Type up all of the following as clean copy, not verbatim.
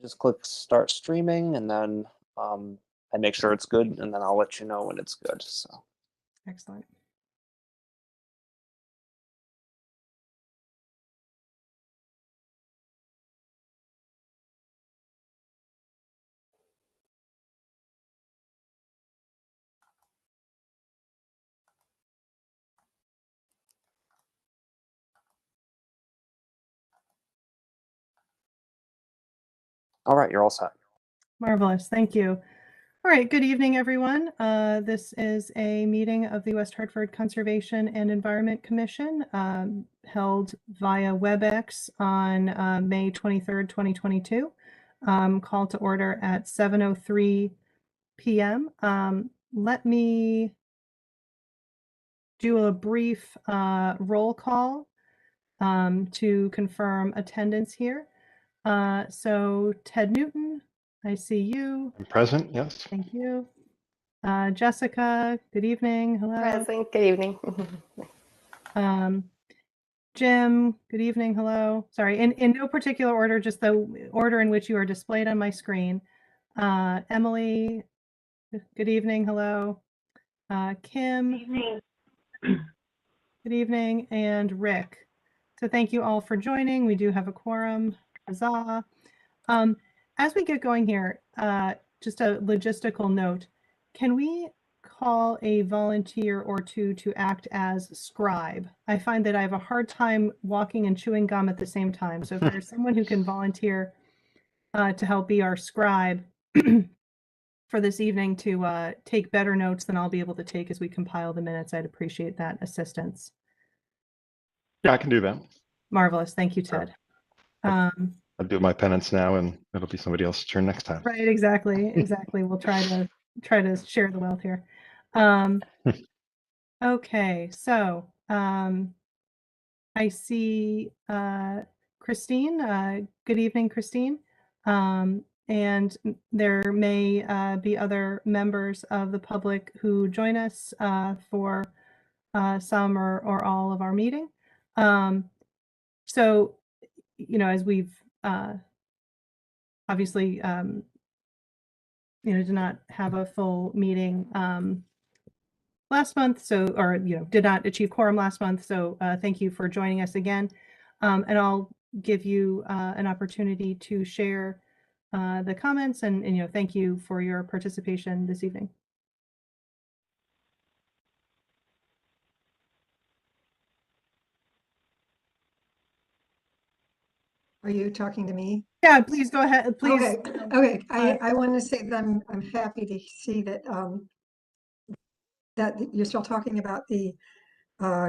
just click start streaming, and then I make sure it's good, and then I'll let you know when it's good. So. Excellent. All right, you're all set. Marvelous. Thank you. All right. Good evening, everyone. This is a meeting of the West Hartford Conservation and Environment Commission held via WebEx on May 23rd, 2022. Call to order at 7:03 p.m. Let me do a brief roll call to confirm attendance here. So Ted Newton, I see you. I'm present, yes. Thank you. Jessica, good evening. Hello. Present, good evening. Jim, good evening. Hello. Sorry, in no particular order, just the order in which you are displayed on my screen. Emily, good evening. Hello. Kim. Good evening. Good evening. And Rick. So thank you all for joining. We do have a quorum. Huzzah. As we get going here, just a logistical note, can we call a volunteer or two to act as scribe? I find that I have a hard time walking and chewing gum at the same time. So if there's someone who can volunteer to help be our scribe for this evening to take better notes than I'll be able to take as we compile the minutes, I'd appreciate that assistance. Yeah, I can do that. Marvelous. Thank you, Ted. I'll do my penance now, and it'll be somebody else's turn next time. Right, exactly. We'll try to share the wealth here. Okay, so I see Christine. Good evening, Christine. And there may be other members of the public who join us for some or all of our meeting. So, you know, as we've obviously, did not have a full meeting last month, so, or, did not achieve quorum last month. So thank you for joining us again. And I'll give you an opportunity to share the comments and thank you for your participation this evening. Are you talking to me? Yeah, please go ahead. Please. Okay. I want to say that I'm happy to see that that you're still talking about the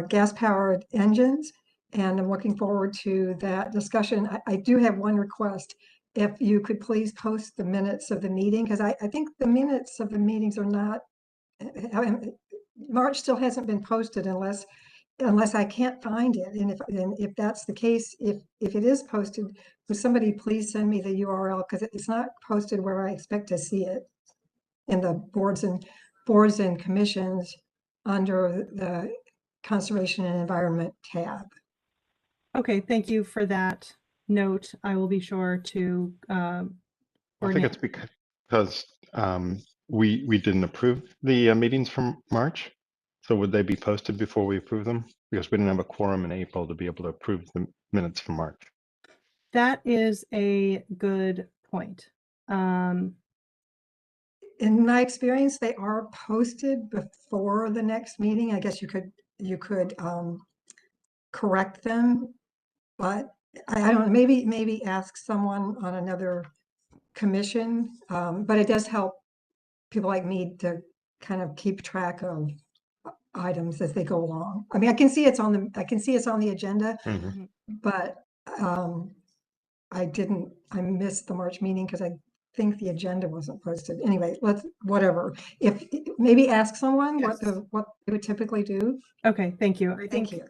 gas-powered engines, and I'm looking forward to that discussion. I do have one request. If you could please post the minutes of the meeting, because I think the minutes of the meetings are not, March still hasn't been posted unless I can't find it. And if that's the case, if it is posted, would somebody please send me the URL, because it's not posted where I expect to see it in the boards and commissions under the Conservation and Environment tab. Okay, thank you for that note. I will be sure to I think it's because we didn't approve the meetings from March. So would they be posted before we approve them? Because we didn't have a quorum in April to be able to approve the minutes from March. That is a good point. In my experience, they are posted before the next meeting. I guess you could correct them, but I don't know, maybe ask someone on another commission. But it does help people like me to kind of keep track of items as they go along. I mean, I can see it's on the agenda, but I missed the March meeting because I think the agenda wasn't posted. Anyway, whatever. If maybe ask someone what they would typically do. Okay, thank you. Thank you.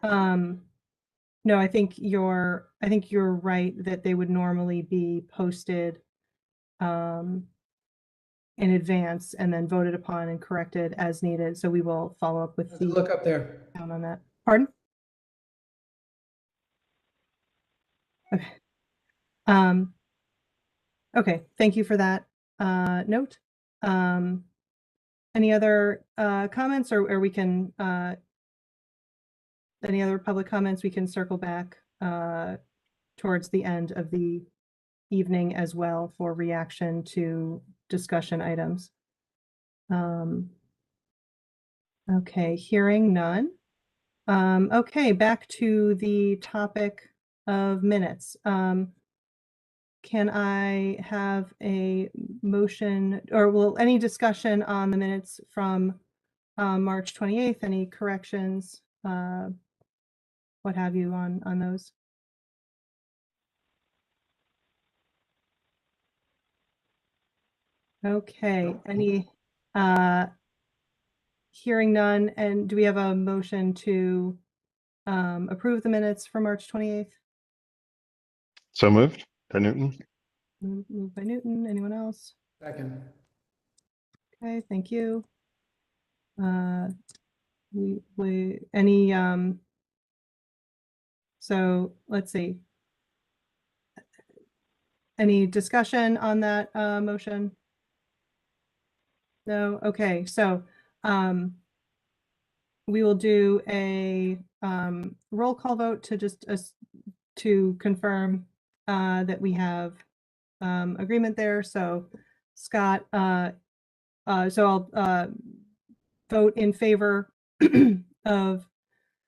No, I think you're right that they would normally be posted in advance and then voted upon and corrected as needed. So we will follow up with the look up there on that. Pardon? Okay. Okay, thank you for that note. Any other comments, or we can, any other public comments? We can circle back towards the end of the evening as well for reaction to discussion items. Okay, hearing none. Okay, back to the topic of minutes. Can I have a motion, or will any discussion on the minutes from March 28th, any corrections, what have you on those? Okay, any, hearing none, and do we have a motion to approve the minutes for March 28th? So moved by Newton. Moved by Newton, anyone else? Second. Okay, thank you. We any so let's see. Any discussion on that motion? No. Okay, so we will do a roll call vote to just to confirm that we have agreement there. So Scott, so I'll vote in favor of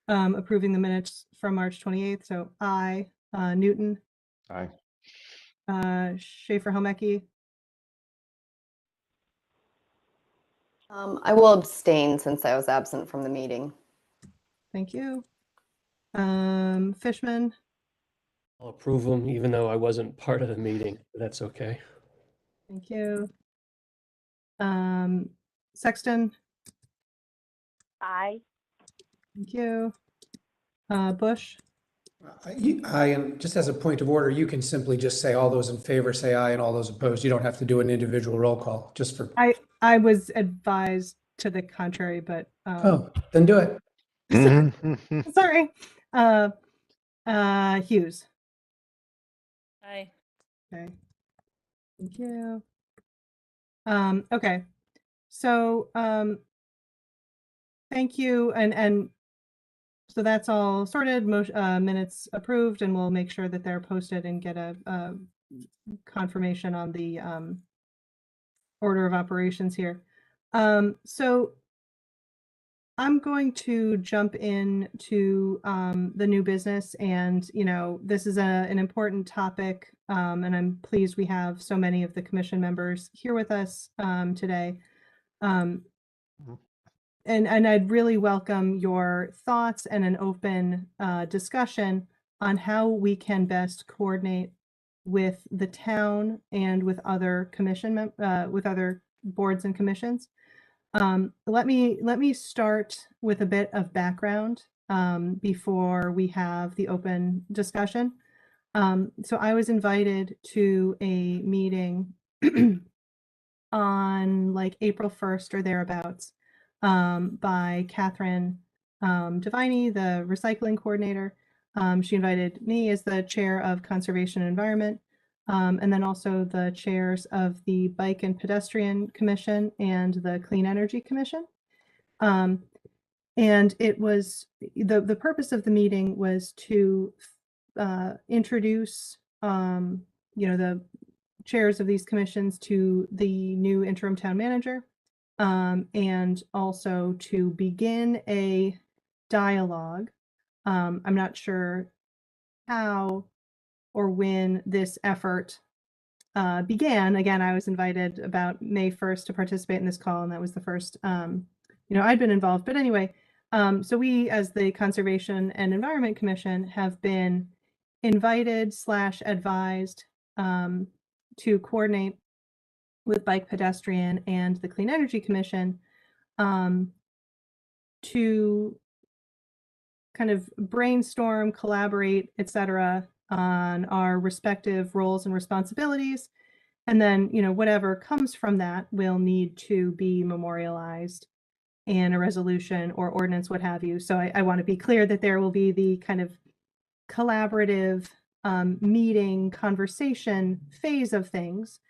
approving the minutes from March 28th. So aye. Newton. Aye. Schaefer-Helmecke. I will abstain since I was absent from the meeting. Thank you. Fishman. I'll approve them even though I wasn't part of the meeting. That's okay. Thank you. Sexton. Aye. Thank you. Bush. Just as a point of order, you can simply just say all those in favor say aye and all those opposed. You don't have to do an individual roll call, just for. I was advised to the contrary, but Oh, then do it. sorry. Hughes. Aye. Okay. Thank you. Okay. So thank you, and so that's all sorted. Minutes approved, and we'll make sure that they're posted and get a confirmation on the order of operations here. So I'm going to jump into the new business, and this is an important topic, and I'm pleased we have so many of the commission members here with us today. And I'd really welcome your thoughts and an open discussion on how we can best coordinate with the town and with other with other boards and commissions. Let me start with a bit of background before we have the open discussion. So I was invited to a meeting on like April 1st or thereabouts by Catherine Deviney, the recycling coordinator. She invited me as the chair of Conservation and Environment, and then also the chairs of the Bike and Pedestrian Commission and the Clean Energy Commission. And it was, the purpose of the meeting was to introduce, the chairs of these commissions to the new interim town manager, and also to begin a dialogue. I'm not sure how or when this effort began. Again, I was invited about May 1st to participate in this call, and that was the first, I'd been involved. But anyway, so we, as the Conservation and Environment Commission, have been invited / advised to coordinate with Bike, Pedestrian, and the Clean Energy Commission to kind of brainstorm, collaborate, etc., on our respective roles and responsibilities. And then, whatever comes from that will need to be memorialized in a resolution or ordinance, what have you. So I want to be clear that there will be the kind of collaborative meeting conversation phase of things,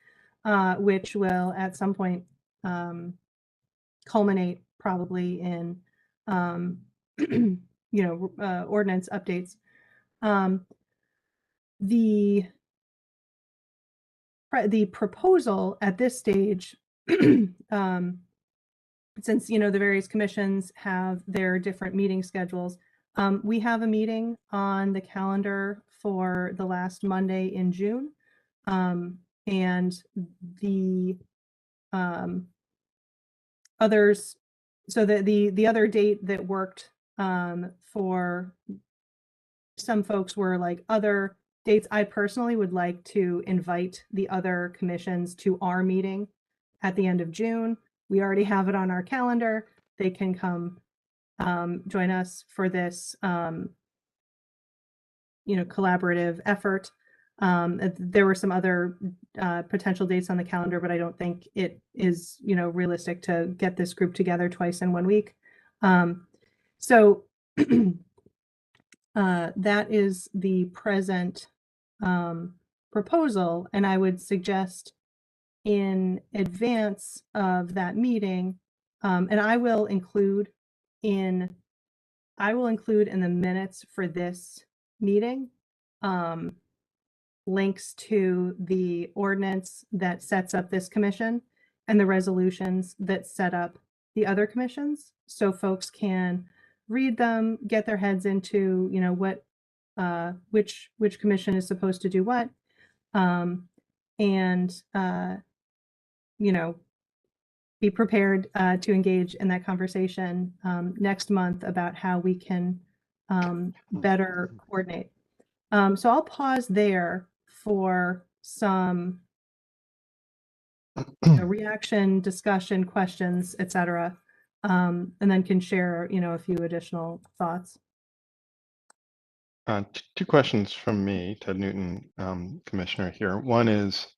which will at some point culminate probably in ordinance updates. The proposal at this stage, since the various commissions have their different meeting schedules, we have a meeting on the calendar for the last Monday in June, and the others. So the other date that worked for some folks were like other dates. I personally would like to invite the other commissions to our meeting at the end of June. We already have it on our calendar. They can come join us for this collaborative effort. There were some other potential dates on the calendar, but I don't think it is realistic to get this group together twice in 1 week. So that is the present proposal, and I would suggest in advance of that meeting, and I will include in the minutes for this meeting links to the ordinance that sets up this commission and the resolutions that set up the other commissions, so folks can read them, get their heads into what which commission is supposed to do what, and be prepared to engage in that conversation next month about how we can better coordinate. So I'll pause there for some reaction, discussion, questions, etc., and then can share a few additional thoughts. Two questions from me, Ted Newton, Commissioner here. One is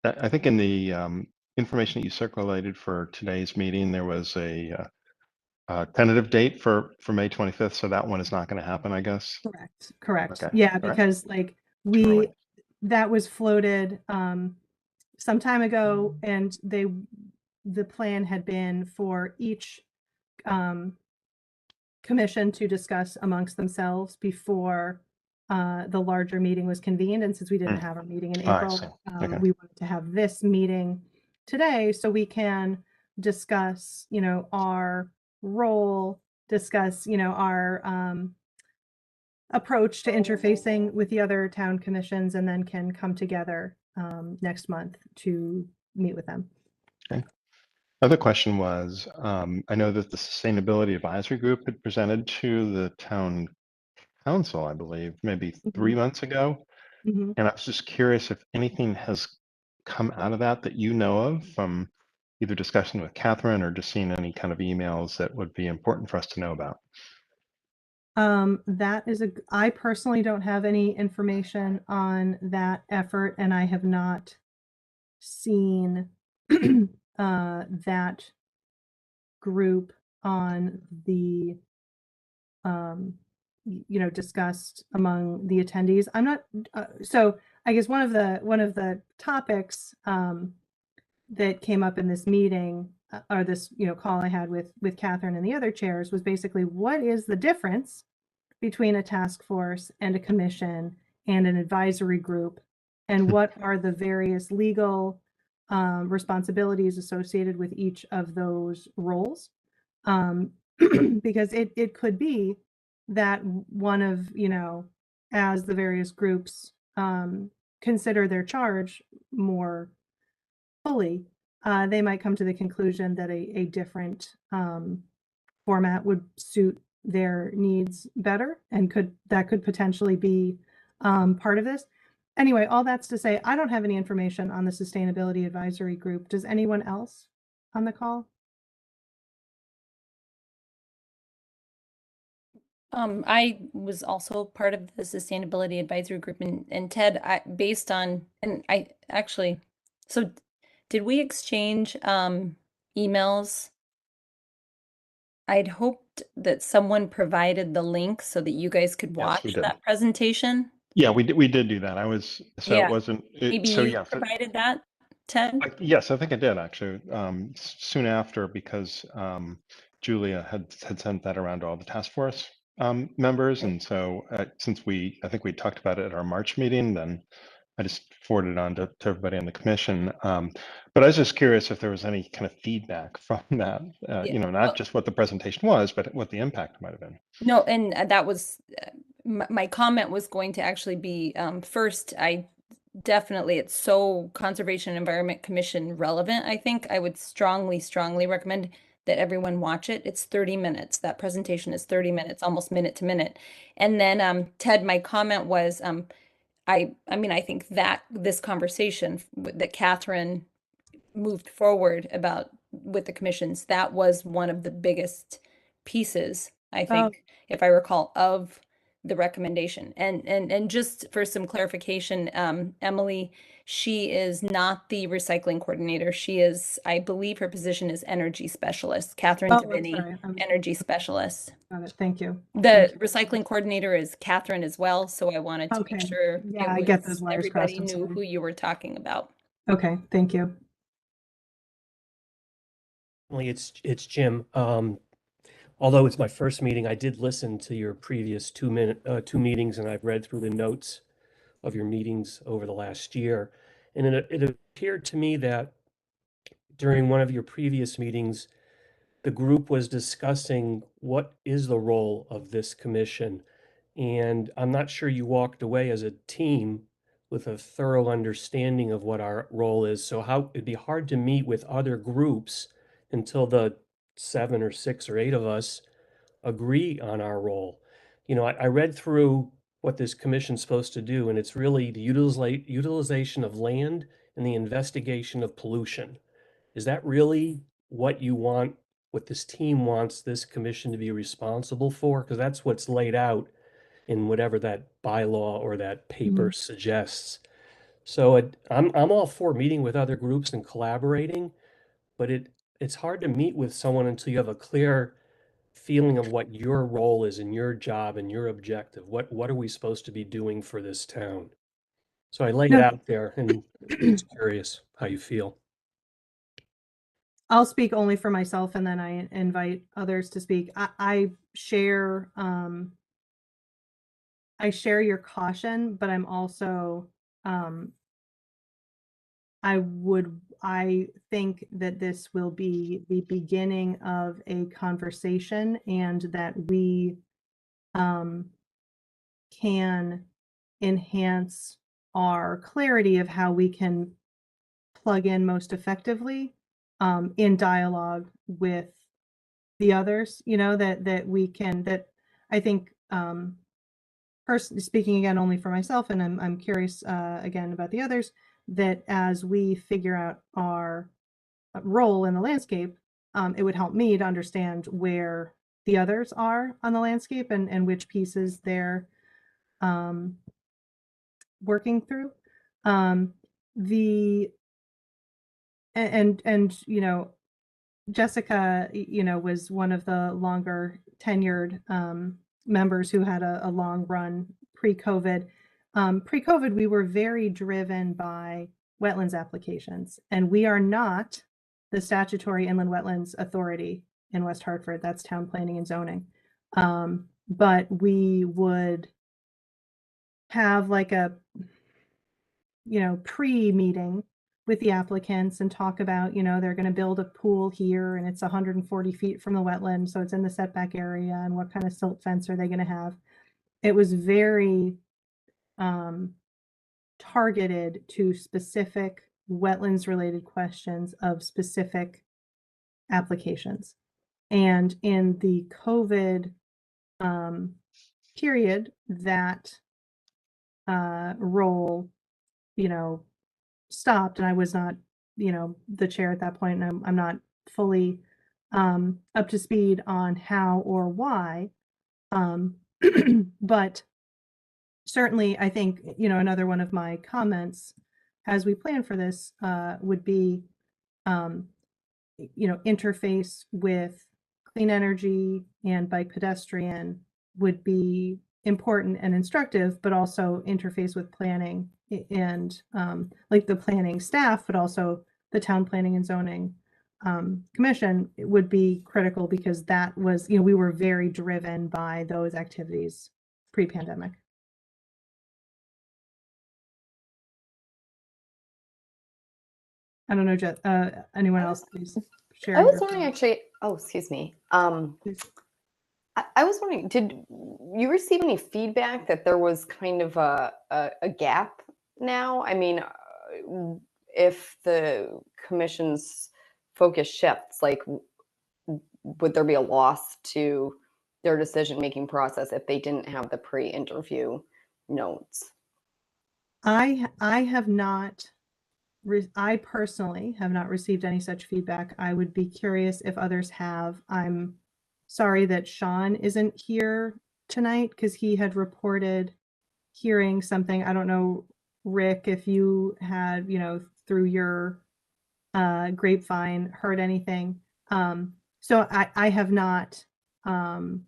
that I think in the information that you circulated for today's meeting, there was a tentative date for May 25th. So that one is not going to happen, I guess. Correct. Okay. Yeah, All right. because like that was floated some time ago, and the plan had been for each commission to discuss amongst themselves before the larger meeting was convened. And since we didn't have our meeting in April, Okay. we wanted to have this meeting today so we can discuss, our role, discuss, our approach to interfacing with the other town commissions, and then can come together next month to meet with them. Okay. Other question was, I know that the Sustainability Advisory Group had presented to the town council, I believe, maybe 3 months ago. Mm-hmm. And I was just curious if anything has come out of that you know of, from either discussion with Catherine or just seeing any kind of emails that would be important for us to know about. I personally don't have any information on that effort, and I have not seen that group on the discussed among the attendees. I'm not so I guess one of the topics that came up in this meeting or this call I had with Catherine and the other chairs was basically, what is the difference between a task force and a commission and an advisory group, and what are the various legal responsibilities associated with each of those roles? Because it could be that one of, as the various groups consider their charge more fully, they might come to the conclusion that a different format would suit their needs better, and that could potentially be part of this. Anyway, all that's to say, I don't have any information on the Sustainability Advisory Group. Does anyone else on the call? I was also part of the Sustainability Advisory Group, and Ted, so did we exchange emails? I'd hoped that someone provided the link so that you guys could watch that presentation. Yeah, we did do that. So Yeah. it wasn't, Maybe so you yes. provided that, Ted? Yes, I think I did actually, soon after, because Julia had sent that around to all the task force members. And so since I think we talked about it at our March meeting, then I just forwarded it on to everybody on the commission. But I was just curious if there was any kind of feedback from that, Yeah. not Well, just what the presentation was, but what the impact might have been. no, and that was my comment was going to actually be first, I definitely, it's so Conservation Environment Commission relevant. I think I would strongly recommend that everyone watch it. It's 30 minutes. That presentation is 30 minutes, almost minute to minute. And then Ted, my comment was I mean, I think that this conversation that Catherine moved forward about with the commissions, that was one of the biggest pieces, I think, if I recall, of the recommendation. And just for some clarification, Emily, she is not the recycling coordinator. She is, I believe her position is energy specialist. Catherine Oh, I'm Deviney, sorry. energy specialist. Got it. Thank you. The recycling coordinator is Catherine as well, so I wanted to Okay. make sure Yeah, I get those wires crossed. everybody I'm knew sorry. who you were talking about. Okay, thank you. It's Jim. Although it's my first meeting, I did listen to your previous two meetings, and I've read through the notes of your meetings over the last year. And it appeared to me that during one of your previous meetings, the group was discussing what is the role of this commission. And I'm not sure you walked away as a team with a thorough understanding of what our role is. So it'd be hard to meet with other groups until the 7 or 6 or 8 of us agree on our role. I read through what this commission's supposed to do, and it's really the utilization of land and the investigation of pollution. Is that really what you want, what this team wants this commission to be responsible for? Because that's what's laid out in whatever that bylaw or that paper suggests. So I'm all for meeting with other groups and collaborating, but it's hard to meet with someone until you have a clear feeling of what your role is in your job and your objective. What are we supposed to be doing for this town? So I lay it No. out there, and just curious how you feel. I'll speak only for myself, and then I invite others to speak. I share your caution, but I'm also I think that this will be the beginning of a conversation, and that we can enhance our clarity of how we can plug in most effectively in dialogue with the others, that we can, that I think, personally speaking again only for myself, and I'm curious again about the others, that as we figure out our role in the landscape, it would help me to understand where the others are on the landscape, and which pieces they're working through. The and Jessica, was one of the longer tenured members who had a long run pre-COVID. Pre-COVID, we were very driven by wetlands applications, and we are not the statutory inland wetlands authority in West Hartford. That's town planning and zoning. But we would have like a pre-meeting with the applicants and talk about, they're going to build a pool here and it's 140 feet from the wetland, so it's in the setback area, and what kind of silt fence are they going to have. It was very targeted to specific wetlands related questions of specific applications. And in the COVID period, that role, stopped, and I was not, the chair at that point, and I'm not fully up to speed on how or why. But certainly, I think, another one of my comments as we plan for this would be, interface with clean energy and bike pedestrian would be important and instructive, but also interface with planning and like the planning staff, but also the town planning and zoning commission, it would be critical because that was, you know, we were very driven by those activities pre-pandemic. I don't know, anyone else, please share. I was your wondering thoughts. actually, oh, excuse me. Please. I was wondering, did you receive any feedback that there was kind of a gap now? I mean, if the commission's focus shifts, like, would there be a loss to their decision-making process if they didn't have the pre-interview notes? I have not, I personally have not received any such feedback. I would be curious if others have. I'm sorry that Sean isn't here tonight because he had reported hearing something. I don't know, Rick, if you had, you know, through your grapevine heard anything. So I have not heard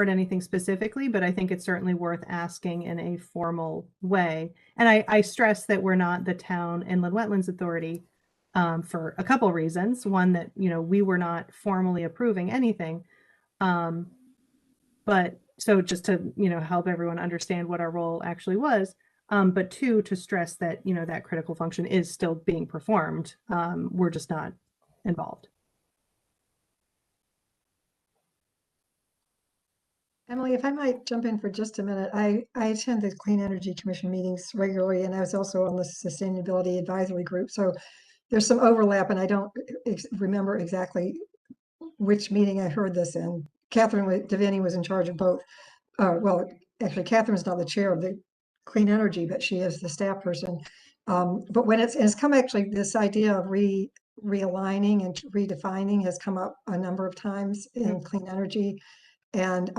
anything specifically, but I think it's certainly worth asking in a formal way. And I stress that we're not the Town Inland Wetlands Authority for a couple reasons. One, that, you know, we were not formally approving anything. But so just to, you know, help everyone understand what our role actually was. But two, to stress that, you know, that critical function is still being performed. We're just not involved. Emily, if I might jump in for just a minute, I attend the Clean Energy Commission meetings regularly, and I was also on the Sustainability Advisory Group. So there's some overlap, and I don't remember exactly which meeting I heard this in. Catherine Devaney was in charge of both. Well, actually, Catherine's not the chair of the Clean Energy, but she is the staff person. But when it's come, actually, this idea of realigning and redefining has come up a number of times in clean energy. And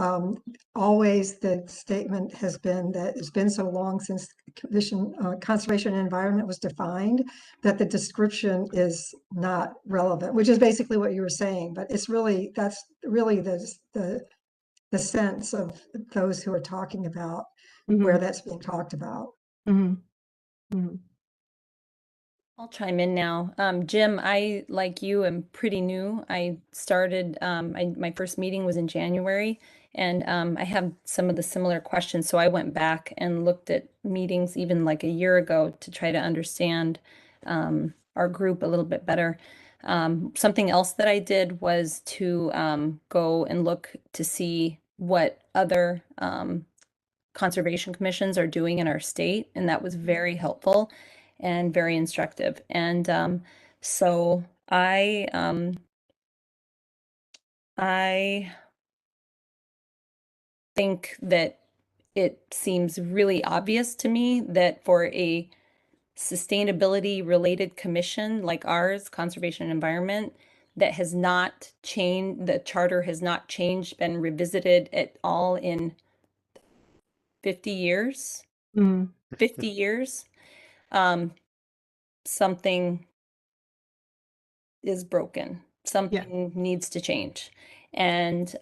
always the statement has been that it's been so long since conservation and environment was defined that the description is not relevant, which is basically what you were saying. But it's really, that's really the sense of those who are talking about where that's being talked about. I'll chime in now. Jim, I, like you, am pretty new. I started, my first meeting was in January, and I have some of the similar questions. So I went back and looked at meetings even like a year ago to try to understand our group a little bit better. Something else that I did was to go and look to see what other conservation commissions are doing in our state, and that was very helpful and very instructive. And so I think that it seems really obvious to me that for a sustainability related commission like ours, Conservation and Environment, that has not changed, the charter has not changed, been revisited at all in 50 years, 50 years, something is broken. Something needs to change. And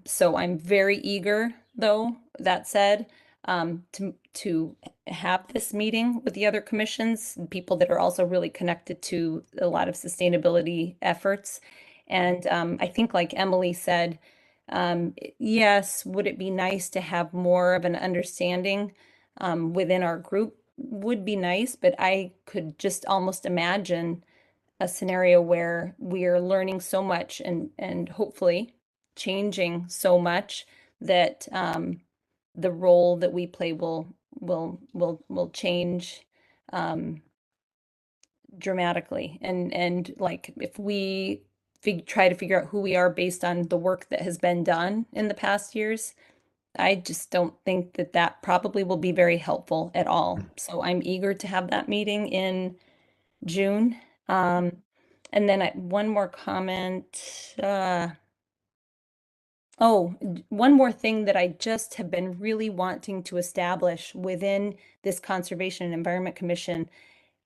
so I'm very eager, though, that said, to have this meeting with the other commissions, people that are also really connected to a lot of sustainability efforts. And I think, like Emily said, yes, would it be nice to have more of an understanding within our group? Would be nice, but I could just almost imagine a scenario where we are learning so much and hopefully changing so much that the role that we play will change dramatically. And like if we try to figure out who we are based on the work that has been done in the past years, I just don't think that that probably will be very helpful at all. So I'm eager to have that meeting in June. And then one more comment. One more thing that I just have been really wanting to establish within this Conservation and Environment Commission.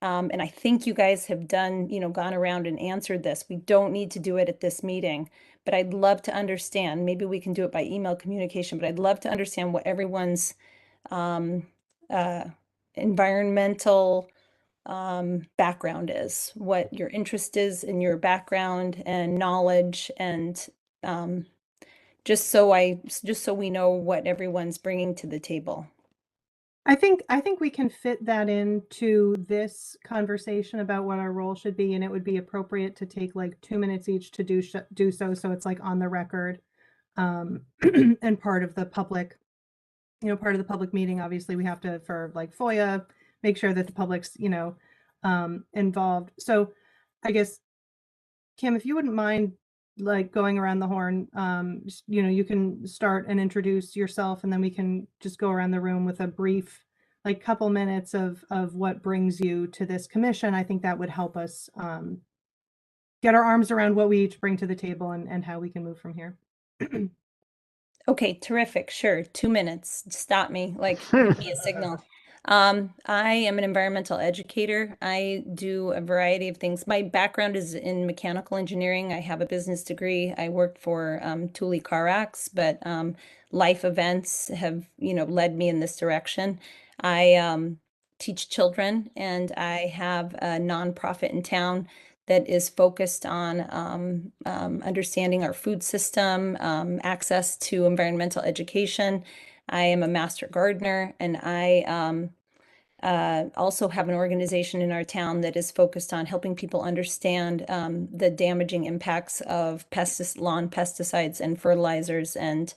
And I think you guys have done, gone around and answered this. We don't need to do it at this meeting, but I'd love to understand. Maybe we can do it by email communication, but I'd love to understand what everyone's um, environmental background is, what your interest is in your background and knowledge, and just so we know what everyone's bringing to the table. I think we can fit that into this conversation about what our role should be, and it would be appropriate to take like 2 minutes each to do so it's like on the record, and part of the public, part of the public meeting. Obviously, we have to, for like FOIA, make sure that the public's involved. So, I guess, Kim, if you wouldn't mind, like going around the horn, you can start and introduce yourself, and then we can just go around the room with a brief, like couple minutes of what brings you to this commission. I think that would help us get our arms around what we each bring to the table and how we can move from here. Okay, terrific. Sure. 2 minutes. Stop me, like give me a signal. I am an environmental educator. I do a variety of things. My background is in mechanical engineering. I have a business degree. I worked for Thule Car Acts, but life events have, led me in this direction. I teach children, and I have a nonprofit in town that is focused on understanding our food system, access to environmental education. I am a master gardener, and I also have an organization in our town that is focused on helping people understand the damaging impacts of lawn pesticides and fertilizers. And,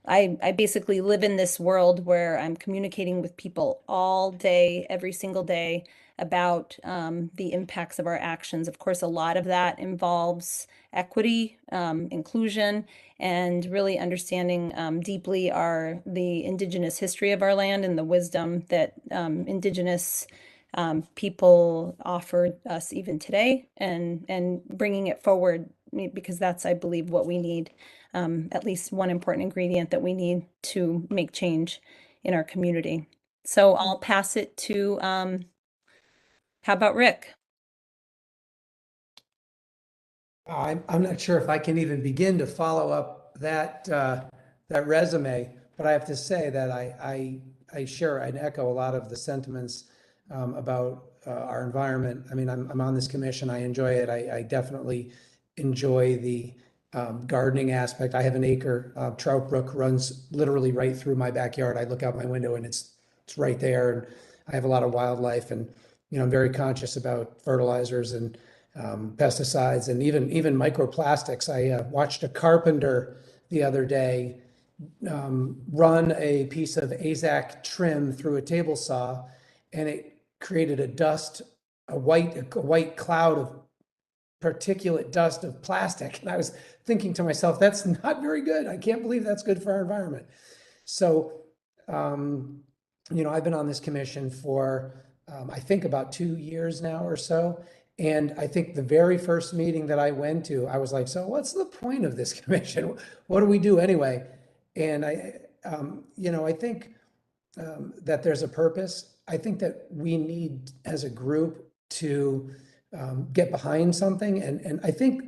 I basically live in this world where I'm communicating with people all day, every single day, about the impacts of our actions. Of course, a lot of that involves equity, inclusion, and really understanding deeply the indigenous history of our land and the wisdom that indigenous people offer us even today, and bringing it forward, because that's, I believe, what we need, at least one important ingredient that we need to make change in our community. So I'll pass it to, how about Rick? I'm not sure if I can even begin to follow up that resume, but I have to say that I share and echo a lot of the sentiments about our environment. I mean, I'm on this commission. I enjoy it. I definitely enjoy the gardening aspect. I have an acre. Trout Brook runs literally right through my backyard. I look out my window and it's right there. And I have a lot of wildlife, and I'm very conscious about fertilizers and pesticides and even microplastics. I watched a carpenter the other day run a piece of AZAC trim through a table saw, and it created a white cloud of particulate dust of plastic. And I was thinking to myself, that's not very good. I can't believe that's good for our environment. So, I've been on this commission for, I think about 2 years now or so. And I think the very first meeting that I went to, I was like, so what's the point of this commission? What do we do anyway? And I think that there's a purpose. I think that we need, as a group, to get behind something. And I think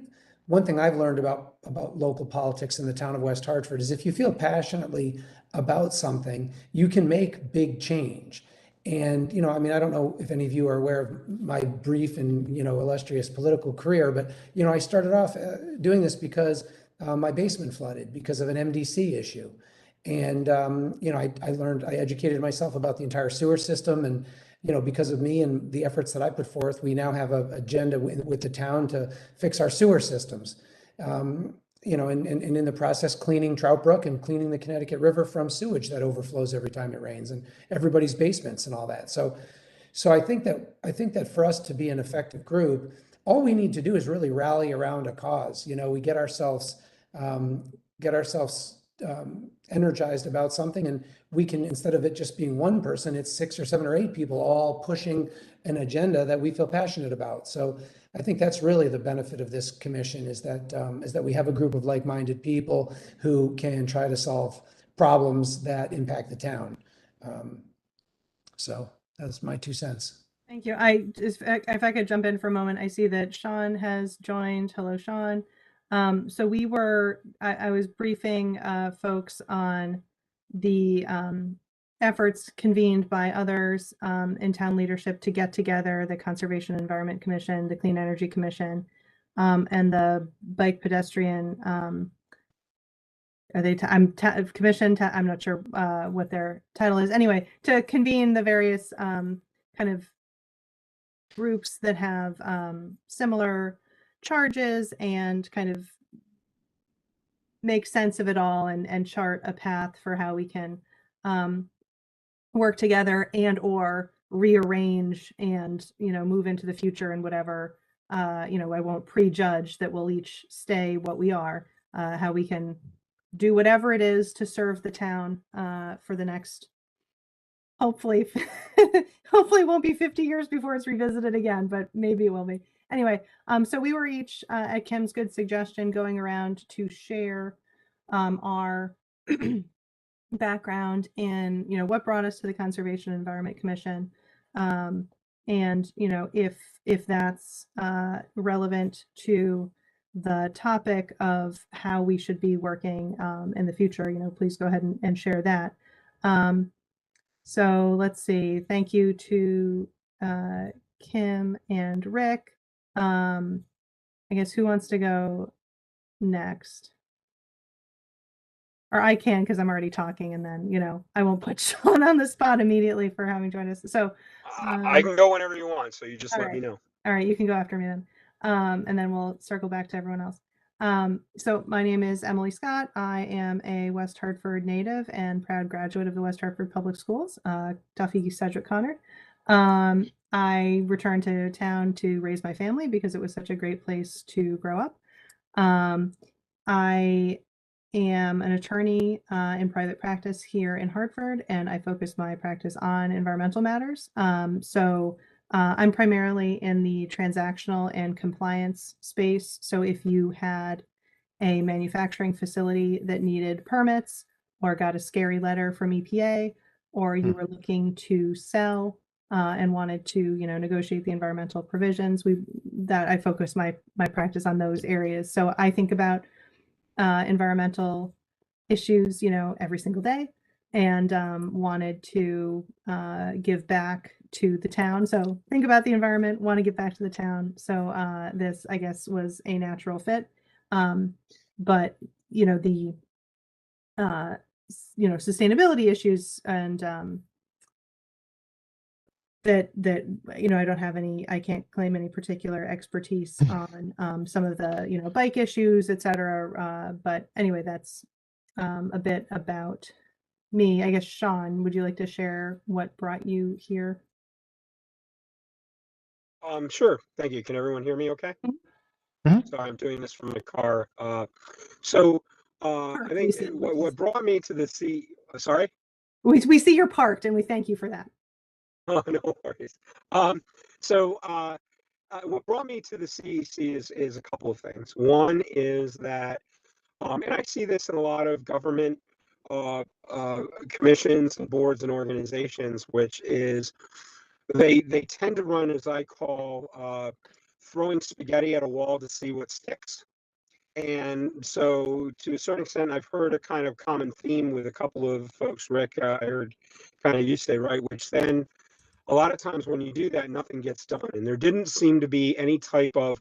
one thing I've learned about local politics in the town of West Hartford is if you feel passionately about something, you can make big change. And, I mean, I don't know if any of you are aware of my brief and, illustrious political career, but, I started off doing this because my basement flooded because of an MDC issue. And, I educated myself about the entire sewer system. And, because of me and the efforts that I put forth, we now have an agenda with the town to fix our sewer systems. And in the process, cleaning Trout Brook and cleaning the Connecticut River from sewage that overflows every time it rains, and everybody's basements and all that. So I think that for us to be an effective group, all we need to do is really rally around a cause. We get ourselves energized about something, and we can, instead of it just being one person, it's 6 or 7 or 8 people all pushing an agenda that we feel passionate about. So I think that's really the benefit of this commission, is that we have a group of like-minded people who can try to solve problems that impact the town. So That's my 2 cents. Thank you. I just, if I could jump in for a moment, I see that Sean has joined. Hello, Sean. So I was briefing folks on the efforts convened by others in town leadership to get together, the Conservation and Environment Commission, the Clean Energy Commission, and the Bike Pedestrian commission? I'm not sure what their title is. Anyway, to convene the various kind of groups that have similar charges and kind of make sense of it all and chart a path for how we can work together and or rearrange and move into the future and whatever. I won't prejudge that we'll each stay what we are, how we can do whatever it is to serve the town for the next, hopefully hopefully it won't be 50 years before it's revisited again, but maybe it will be. Anyway, so we were each at Kim's good suggestion going around to share our background in what brought us to the Conservation and Environment Commission, and if that's relevant to the topic of how we should be working in the future, please go ahead and share that. So let's see. Thank you to Kim and Rick. I guess who wants to go next? Or I can, because I'm already talking, and then I won't put Sean on the spot immediately for having joined us. So I can go whenever you want, so you just let me know. All right, you can go after me then, and then we'll circle back to everyone else. So my name is Emily Scott. I am a West Hartford native and proud graduate of the West Hartford Public Schools, Duffy Sedgwick Conard. I returned to town to raise my family because it was such a great place to grow up. I am an attorney in private practice here in Hartford, and I focus my practice on environmental matters. I'm primarily in the transactional and compliance space. So if you had a manufacturing facility that needed permits or got a scary letter from EPA, or you were looking to sell and wanted to, negotiate the environmental provisions, I focus my practice on those areas. So I think about environmental issues, every single day, and wanted to give back to the town. So think about the environment, want to give back to the town. So this, I guess, was a natural fit. But the sustainability issues and that I can't claim any particular expertise on some of the bike issues, etc. But anyway, that's a bit about me. I guess, Sean, would you like to share what brought you here? Sure. Thank you. Can everyone hear me okay? Mhm. So I'm doing this from my car. I think We see- what brought me to the sea, sorry? We see you're parked, and we thank you for that. Oh, no worries. What brought me to the CEC is a couple of things. One is that, and I see this in a lot of government commissions and boards and organizations, which is they tend to run, as I call, throwing spaghetti at a wall to see what sticks. And so to a certain extent, I've heard a kind of common theme with a couple of folks, Rick, I heard kind of you say, right, which then a lot of times when you do that, nothing gets done. And there didn't seem to be any type of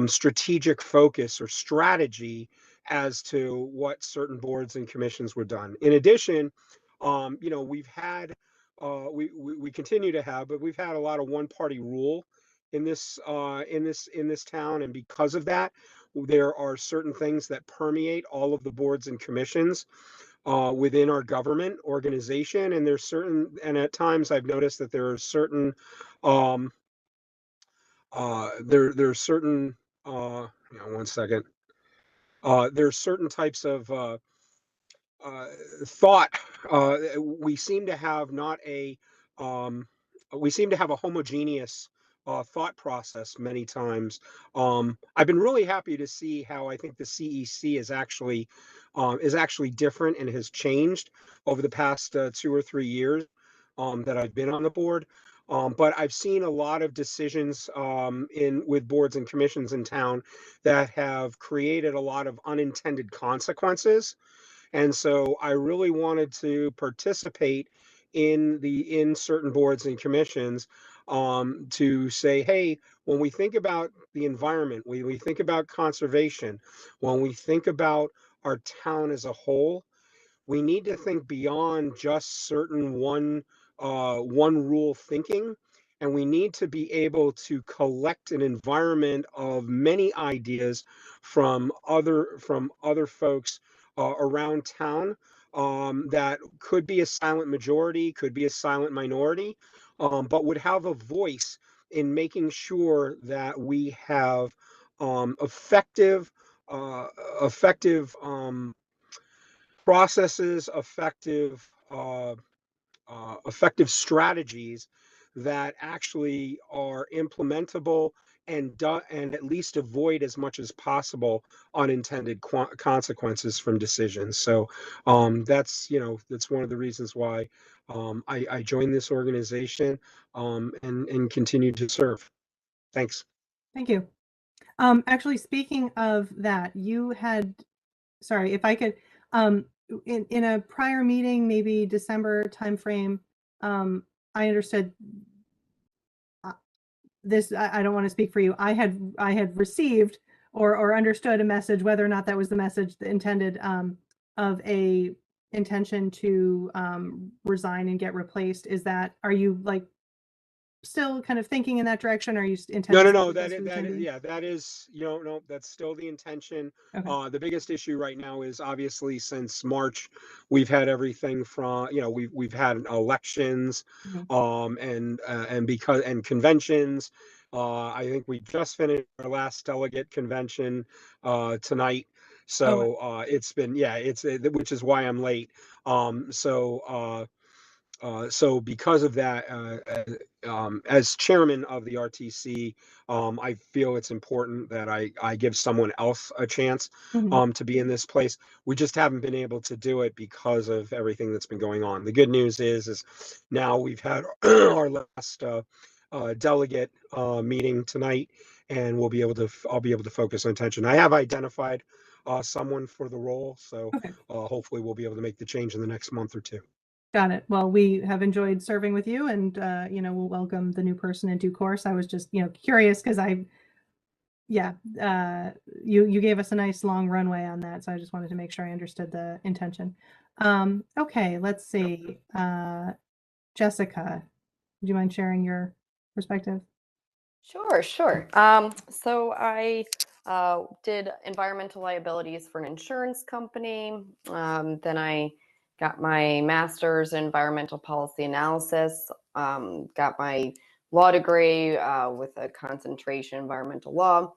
strategic focus or strategy as to what certain boards and commissions were done. In addition, we've had, we continue to have, but we've had a lot of one-party rule in this town, and because of that, there are certain things that permeate all of the boards and commissions within our government organization, and and at times I've noticed that there are certain there are certain one second. There's certain types of thought. We seem to have not a we seem to have a homogeneous thought process many times. I've been really happy to see how I think the CEC is actually different and has changed over the past 2 or 3 years. that I've been on the board. But I've seen a lot of decisions with boards and commissions in town that have created a lot of unintended consequences. And so I really wanted to participate in certain boards and commissions to say, hey, when we think about the environment, we think about conservation, when we think about our town as a whole, we need to think beyond just certain one rule thinking, and we need to be able to collect an environment of many ideas from other folks around town, that could be a silent majority, could be a silent minority, but would have a voice in making sure that we have effective uh, effective processes, effective strategies that actually are implementable and at least avoid as much as possible unintended consequences from decisions. So that's one of the reasons why I joined this organization and continue to serve. Thanks. Thank you. Actually, speaking of that, you had, sorry, if I could, in a prior meeting, maybe December timeframe, I understood this. I don't want to speak for you. I had received or understood a message, whether or not that was the message intended, of a intention to resign and get replaced. Are you like still kind of thinking in that direction? Or are you intending? No. That is, no, that's still the intention. Okay. The biggest issue right now is obviously since March, we've had everything from, we've had elections, and conventions. I think we just finished our last delegate convention tonight. So it's been, which is why I'm late. So because of that, as chairman of the RTC, I feel it's important that I give someone else a chance to be in this place. We just haven't been able to do it because of everything that's been going on. The good news is now we've had our last delegate meeting tonight, and I'll be able to focus on attention. I have identified someone for the role, so hopefully we'll be able to make the change in the next month or two. Got it. Well, we have enjoyed serving with you, and we'll welcome the new person in due course. I was just curious because you gave us a nice long runway on that, so I just wanted to make sure I understood the intention. Okay, let's see. Jessica, would you mind sharing your perspective? Sure. So I did environmental liabilities for an insurance company. Then I got my master's in environmental policy analysis, got my law degree with a concentration in environmental law.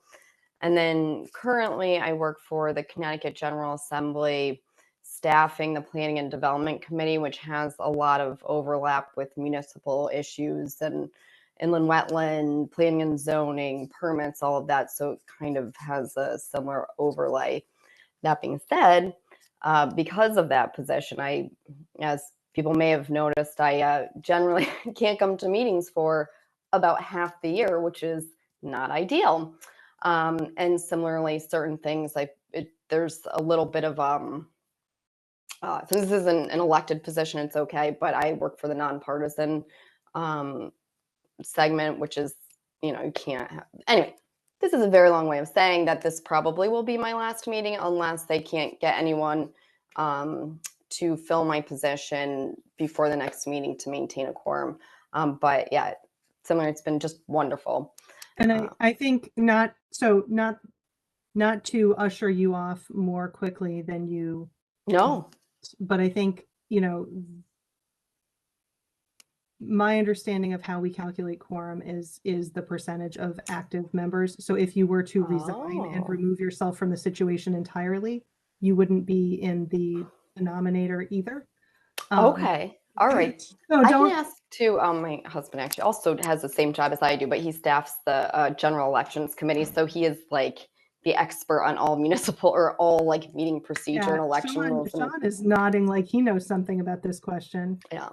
And then currently I work for the Connecticut General Assembly, staffing the Planning and Development Committee, which has a lot of overlap with municipal issues and inland wetland, planning and zoning, permits, all of that. So it kind of has a similar overlay. That being said, because of that position, as people may have noticed, I generally can't come to meetings for about half the year, which is not ideal. And similarly, certain things there's a little bit of since this isn't an elected position, it's okay. But I work for the nonpartisan segment, which is you can't have anyway. This is a very long way of saying that this probably will be my last meeting unless they can't get anyone to fill my position before the next meeting to maintain a quorum. But yeah, similar, it's been just wonderful. And I think not to usher you off more quickly than you. No. But I think, my understanding of how we calculate quorum is the percentage of active members. So if you were to resign and remove yourself from the situation entirely, you wouldn't be in the denominator either. Okay. All right. No, I can ask too. My husband actually also has the same job as I do, but he staffs the General Elections Committee. So he is like the expert on all municipal or all like meeting procedure and election rules. Sean is nodding like he knows something about this question. Yeah.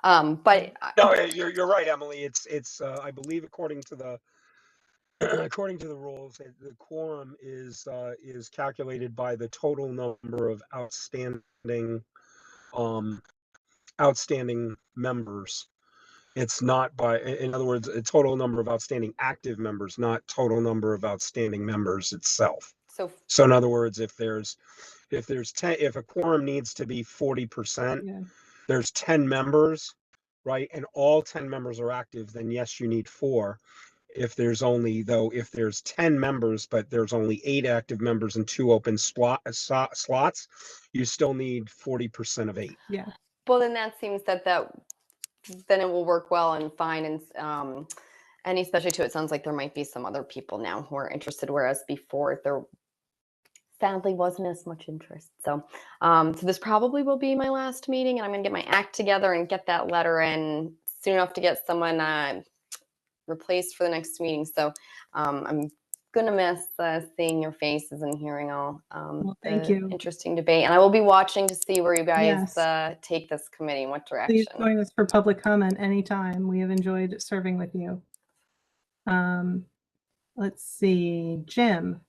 But No, you're right, Emily. It's I believe according to the according to the rules, the quorum is calculated by the total number of um outstanding members. It's not by, in other words, a total number of outstanding active members, not total number of outstanding members itself. so So in other words, if there's 10, if a quorum needs to be 40%, Yeah. there's 10 members, right? And all 10 members are active, then yes, you need 4. If there's 10 members, but there's only 8 active members and 2 open slots, you still need 40% of 8. Yeah. well, then that seems that then it will work well and fine. And especially too, it sounds like there might be some other people now who are interested, whereas before there sadly wasn't as much interest. So, so this probably will be my last meeting, and I'm gonna get my act together and get that letter in soon enough to get someone replaced for the next meeting. So, I'm gonna miss seeing your faces and hearing all Well, thank the you. interesting debate, and I will be watching to see where you guys Yes. take this committee in what Please direction. join us for public comment anytime. We have enjoyed serving with you. Let's see, Jim.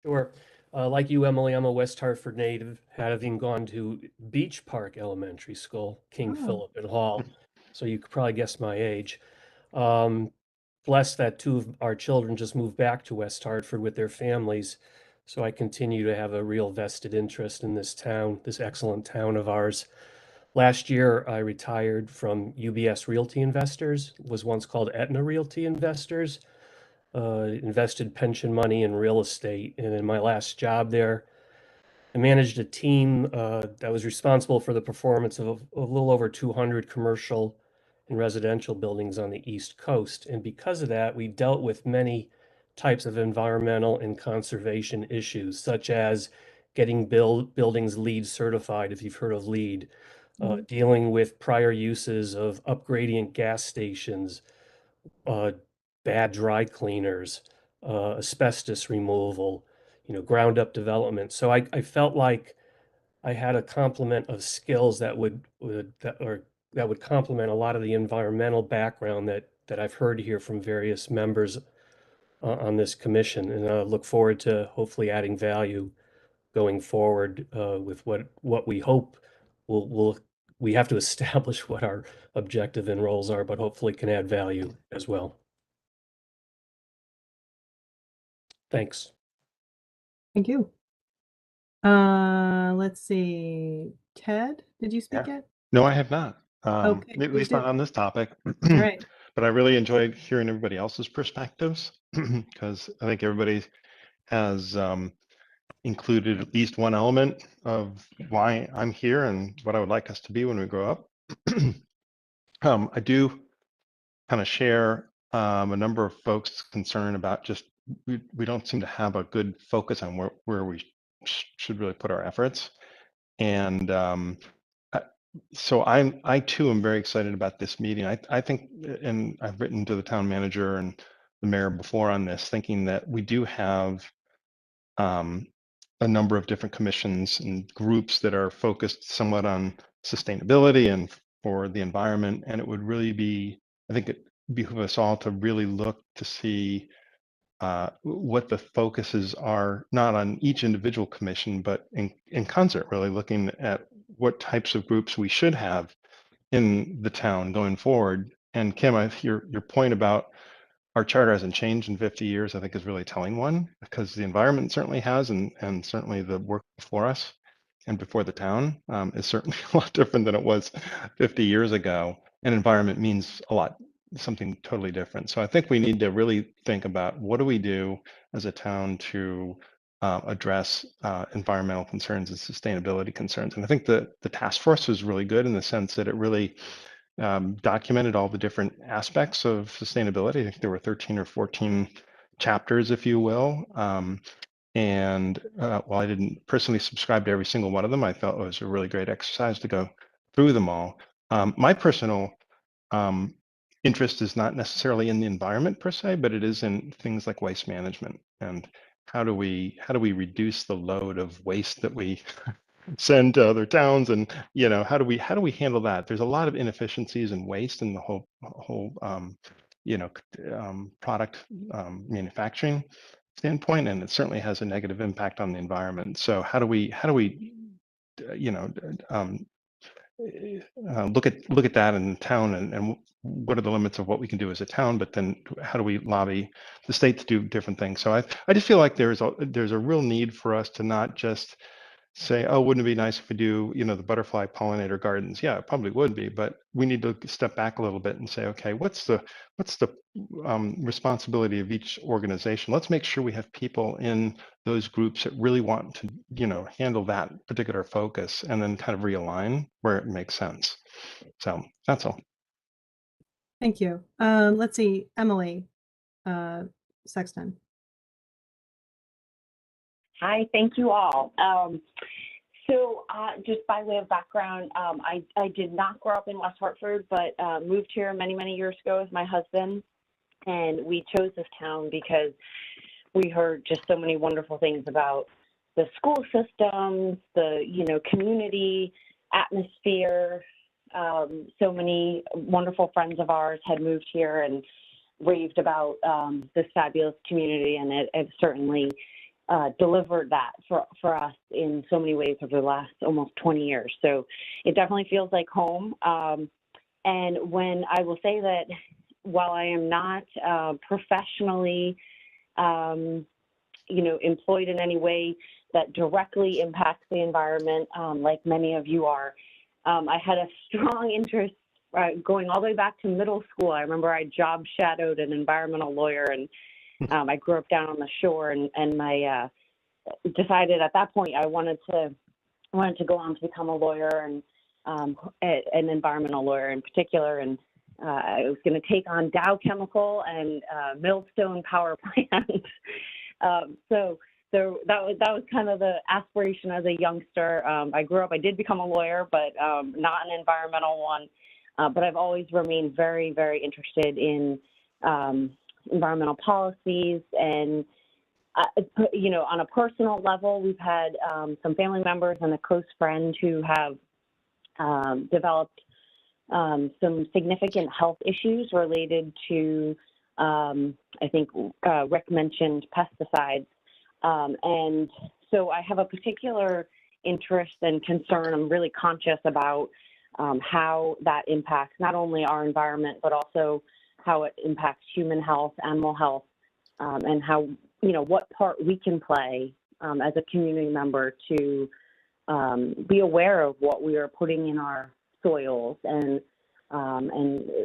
Sure. Like you, Emily, I'm a West Hartford native, having gone to Beach Park Elementary School, King Oh. Philip and Hall. So you could probably guess my age. Blessed that 2 of our children just moved back to West Hartford with their families. So I continue to have a real vested interest in this town, this excellent town of ours. Last year, I retired from UBS Realty Investors, was once called Aetna Realty Investors. Invested pension money in real estate. And in my last job there, I managed a team that was responsible for the performance of a little over 200 commercial and residential buildings on the East Coast. And because of that, we dealt with many types of environmental and conservation issues, such as getting buildings LEED certified, if you've heard of LEED, dealing with prior uses of upgrading gas stations, bad dry cleaners, asbestos removal, ground up development. So I felt like I had a complement of skills that would complement a lot of the environmental background that I've heard here from various members on this commission, and I look forward to hopefully adding value going forward with what we hope we have to establish what our objective and roles are, but hopefully can add value as well. Thanks. Thank you. Let's see. Ted, did you speak yet? No, I have not. Okay, At least not on this topic. All right. But I really enjoyed hearing everybody else's perspectives because I think everybody has included at least one element of why I'm here and what I would like us to be when we grow up. I do kind of share a number of folks' concern about just we don't seem to have a good focus on where we should really put our efforts. And so I too am very excited about this meeting. I think, and I've written to the town manager and the mayor before on this, thinking that we do have a number of different commissions and groups that are focused somewhat on sustainability and for the environment. And it would really be, I think it behooves us all to really look to see what the focuses are, not on each individual commission, but in concert, really looking at what types of groups we should have in the town going forward. And Kim, your point about our charter hasn't changed in 50 years, I think is really telling one, because the environment certainly has, and certainly the work before us and before the town is certainly a lot different than it was 50 years ago. And environment means a lot, something totally different. So I think we need to really think about what do we do as a town to address environmental concerns and sustainability concerns. And I think the task force was really good in the sense that it really documented all the different aspects of sustainability. I think there were 13 or 14 chapters, if you will. And while I didn't personally subscribe to every single one of them, I felt it was a really great exercise to go through them all. My personal interest is not necessarily in the environment per se, but it is in things like waste management and how do we reduce the load of waste that we send to other towns, and how do we handle that? There's a lot of inefficiencies and waste in the whole product manufacturing standpoint, and it certainly has a negative impact on the environment. So how do we look at that in the town, and what are the limits of what we can do as a town, but then how do we lobby the state to do different things? So I just feel like there's a real need for us to not just say, oh, wouldn't it be nice if we do, the butterfly pollinator gardens? Yeah, it probably would be, but we need to step back a little bit and say, okay, what's the responsibility of each organization? Let's make sure we have people in those groups that really want to, handle that particular focus, and then kind of realign where it makes sense. So that's all. Thank you. Let's see, Emily Sexton. Hi, thank you all. So just by way of background, I did not grow up in West Hartford, but moved here many, many years ago with my husband. And we chose this town because we heard just so many wonderful things about the school systems, the, community atmosphere. So many wonderful friends of ours had moved here and raved about this fabulous community, and it certainly delivered that for us in so many ways over the last almost 20 years. So it definitely feels like home. And when I will say that while I am not professionally, employed in any way that directly impacts the environment, like many of you are, I had a strong interest going all the way back to middle school. I remember I job shadowed an environmental lawyer, and I grew up down on the shore, and my decided at that point I wanted to go on to become a lawyer, and an environmental lawyer in particular. And I was going to take on Dow Chemical and Millstone Power Plant. So that was kind of the aspiration as a youngster. I grew up, I did become a lawyer, but not an environmental one. But I've always remained very, very interested in environmental policies. And, on a personal level, we've had some family members and a close friend who have developed some significant health issues related to, I think Rick mentioned pesticides. And so I have a particular interest and concern. I'm really conscious about how that impacts not only our environment, but also how it impacts human health, animal health, and how, what part we can play as a community member to be aware of what we are putting in our soils, and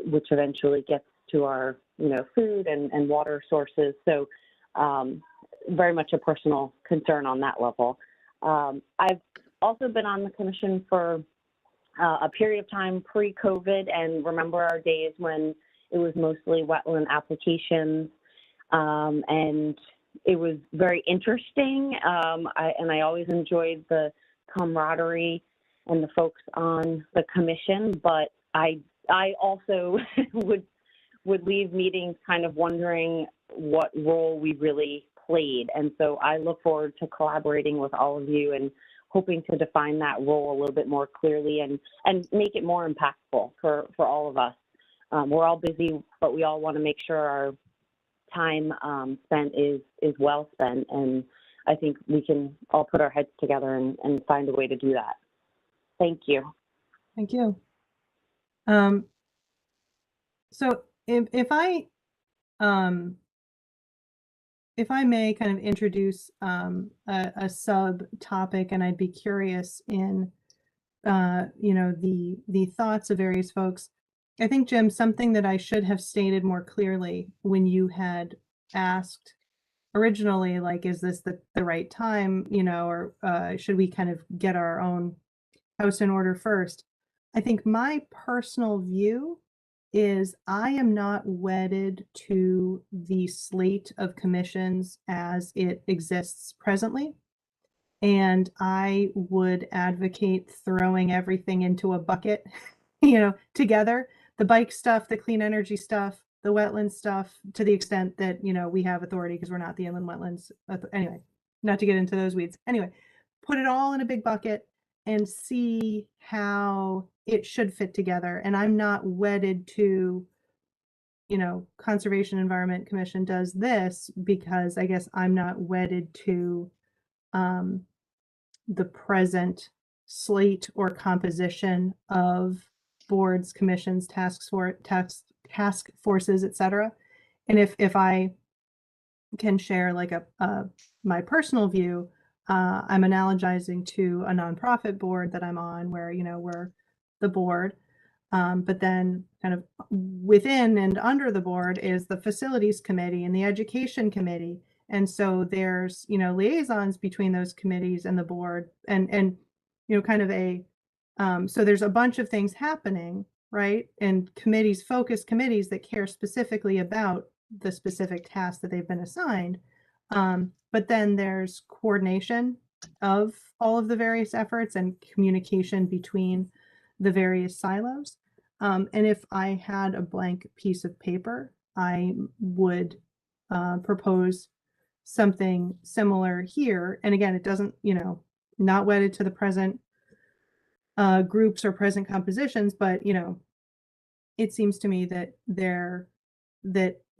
which eventually gets to our, food and water sources. So very much a personal concern on that level. I've also been on the commission for a period of time pre-COVID, and remember our days when it was mostly wetland applications, and it was very interesting. I always enjoyed the camaraderie and the folks on the commission, but I also would leave meetings kind of wondering what role we really played. And so I look forward to collaborating with all of you and hoping to define that role a little bit more clearly and make it more impactful for all of us. We're all busy, but we all want to make sure our time spent is well spent. And I think we can all put our heads together and find a way to do that. Thank you. Thank you. So if I may kind of introduce a subtopic, and I'd be curious in the thoughts of various folks. I think, Jim, something that I should have stated more clearly when you had asked originally, like, is this the right time, or should we kind of get our own house in order first? I think my personal view is I am not wedded to the slate of commissions as it exists presently. And I would advocate throwing everything into a bucket, together, the bike stuff, the clean energy stuff, the wetland stuff, to the extent that, we have authority because we're not the inland wetlands. Anyway, not to get into those weeds. Anyway, put it all in a big bucket and see how it should fit together. And I'm not wedded to, Conservation Environment Commission does this, because I guess I'm not wedded to the present slate or composition of boards, commissions, task forces, etc. And if I can share like my personal view, I'm analogizing to a nonprofit board that I'm on, where we're the board, but then kind of within and under the board is the facilities committee and the education committee. And so there's, liaisons between those committees and the board, and kind of so there's a bunch of things happening, right? And committees, focus committees that care specifically about the specific tasks that they've been assigned. But then there's coordination of all of the various efforts and communication between the various silos. And if I had a blank piece of paper, I would propose something similar here. And again, it doesn't, not wedded to the present groups or present compositions, but it seems to me that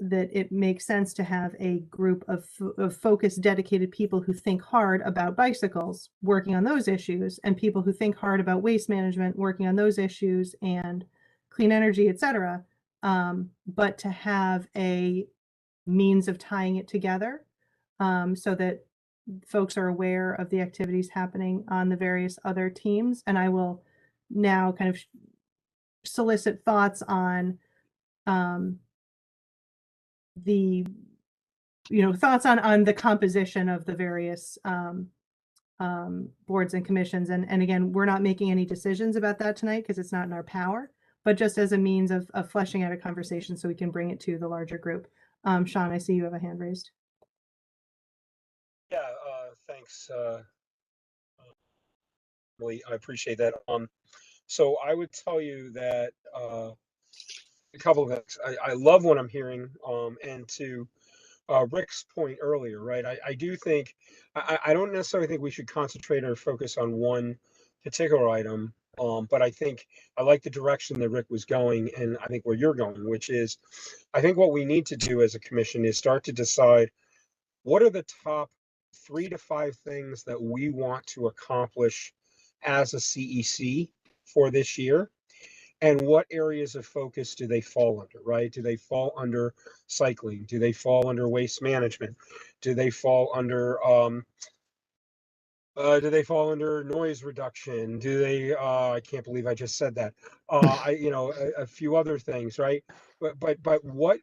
that it makes sense to have a group of focused, dedicated people who think hard about bicycles working on those issues, and people who think hard about waste management working on those issues, and clean energy, etc. But to have a means of tying it together, so that folks are aware of the activities happening on the various other teams. And I will now kind of solicit thoughts on the thoughts on the composition of the various boards and commissions. And again, we're not making any decisions about that tonight because it's not in our power, but just as a means of fleshing out a conversation so we can bring it to the larger group. Sean, I see you have a hand raised. Yeah, thanks, Emily. I appreciate that. So I would tell you that a couple of things. I love what I'm hearing, and to Rick's point earlier, right? I do think I don't necessarily think we should concentrate or focus on one particular item, but I think I like the direction that Rick was going, and I think where you're going, which is, I think what we need to do as a commission is start to decide what are the top 3 to 5 things that we want to accomplish as a CEC for this year, and what areas of focus do they fall under, right? Do they fall under cycling? Do they fall under waste management? Do they fall under noise reduction? Do they I can't believe I just said that. A few other things, right? But what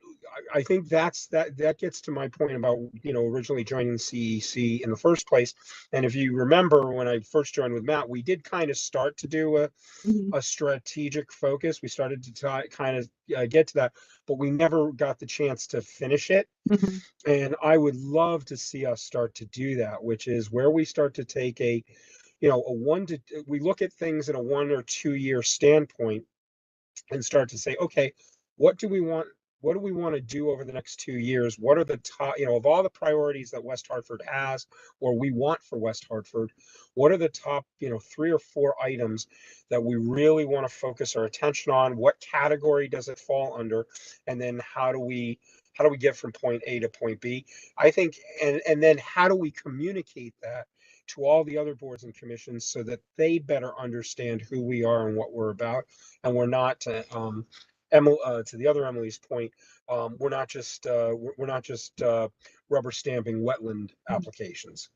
I think that gets to my point about, originally joining CEC in the first place. And if you remember, when I first joined with Matt, we did kind of start to do a strategic focus. We started to kind of get to that, but we never got the chance to finish it. And I would love to see us start to do that, which is where we start to take we look at things in a 1 or 2 year standpoint and start to say, okay, what do we want to do over the next 2 years? What are the top, of all the priorities that West Hartford has, or we want for West Hartford, what are the top, 3 or 4 items that we really want to focus our attention on? What category does it fall under? And then how do we get from point A to point B? I think, and then how do we communicate that to all the other boards and commissions so that they better understand who we are and what we're about, and we're not to the other Emily's point, we're not just rubber stamping wetland applications.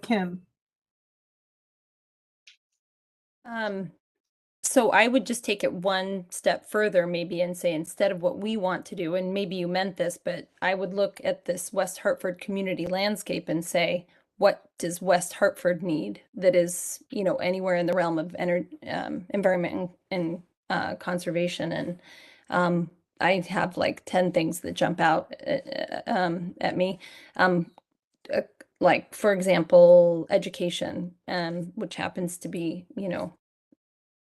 Kim. So I would just take it one step further, maybe, and say, instead of what we want to do, and maybe you meant this, but I would look at this West Hartford community landscape and say, what does West Hartford need that is, anywhere in the realm of environment and conservation? And I have like 10 things that jump out at me. Like, for example, education, which happens to be,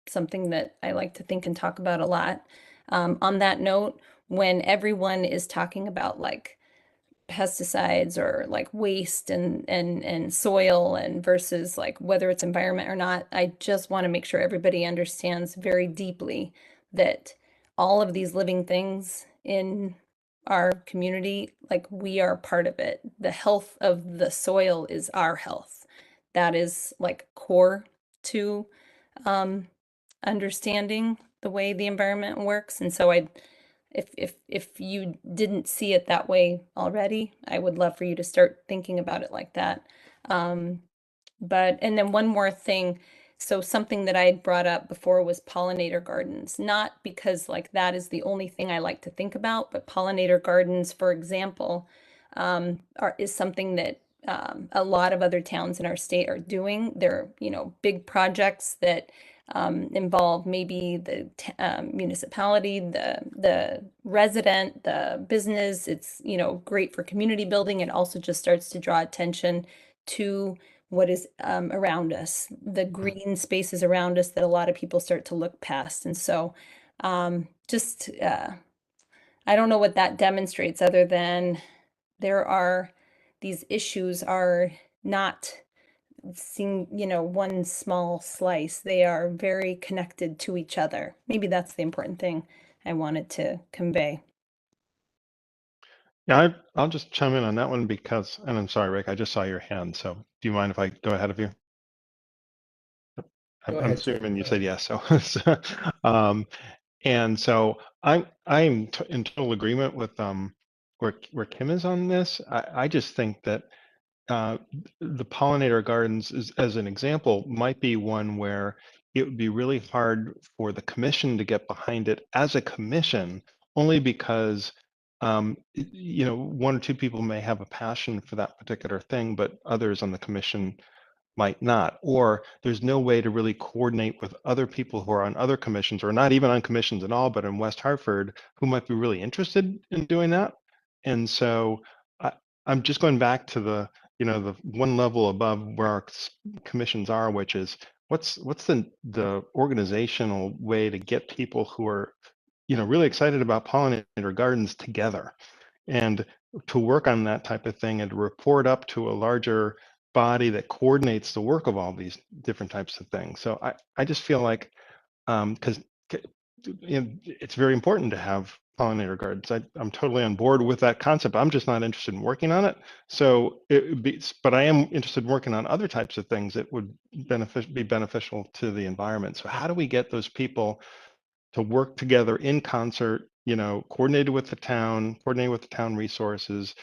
something that I like to think and talk about a lot. On that note, when everyone is talking about like pesticides or like waste and soil and versus like whether it's environment or not. I just want to make sure everybody understands very deeply that all of these living things in our community, like we are part of it. The health of the soil is our health. That is like core to understanding the way the environment works. And so if you didn't see it that way already, I would love for you to start thinking about it like that. And then one more thing. So something that I had brought up before was pollinator gardens, not because like that is the only thing I like to think about, but pollinator gardens, for example, is something that a lot of other towns in our state are doing. They're, big projects that involve maybe the municipality, the resident, the business. It's, great for community building. It also just starts to draw attention to what is around us, the green spaces around us that a lot of people start to look past. And so I don't know what that demonstrates other than these issues are not seeing, one small slice. They are very connected to each other. Maybe that's the important thing I wanted to convey. Yeah, I'll just chime in on that one because, and I'm sorry, Rick, I just saw your hand. So do you mind if I go ahead of you? Go I'm ahead, assuming you Go said ahead. yes. And so I'm in total agreement with where Kim is on this. I just think that the Pollinator Gardens is, as an example, might be one where it would be really hard for the commission to get behind it as a commission, only because one or two people may have a passion for that particular thing, but others on the commission might not, or there's no way to really coordinate with other people who are on other commissions or not even on commissions at all, but in West Hartford who might be really interested in doing that. And so I'm just going back to the one level above where our commissions are, which is what's the organizational way to get people who are really excited about pollinator gardens together and to work on that type of thing and to report up to a larger body that coordinates the work of all these different types of things. So I just feel like because it's very important to have pollinator gardens. I'm totally on board with that concept. I'm just not interested in working on it. So but I am interested in working on other types of things that would be beneficial to the environment. So how do we get those people to work together in concert, coordinated with the town, resources,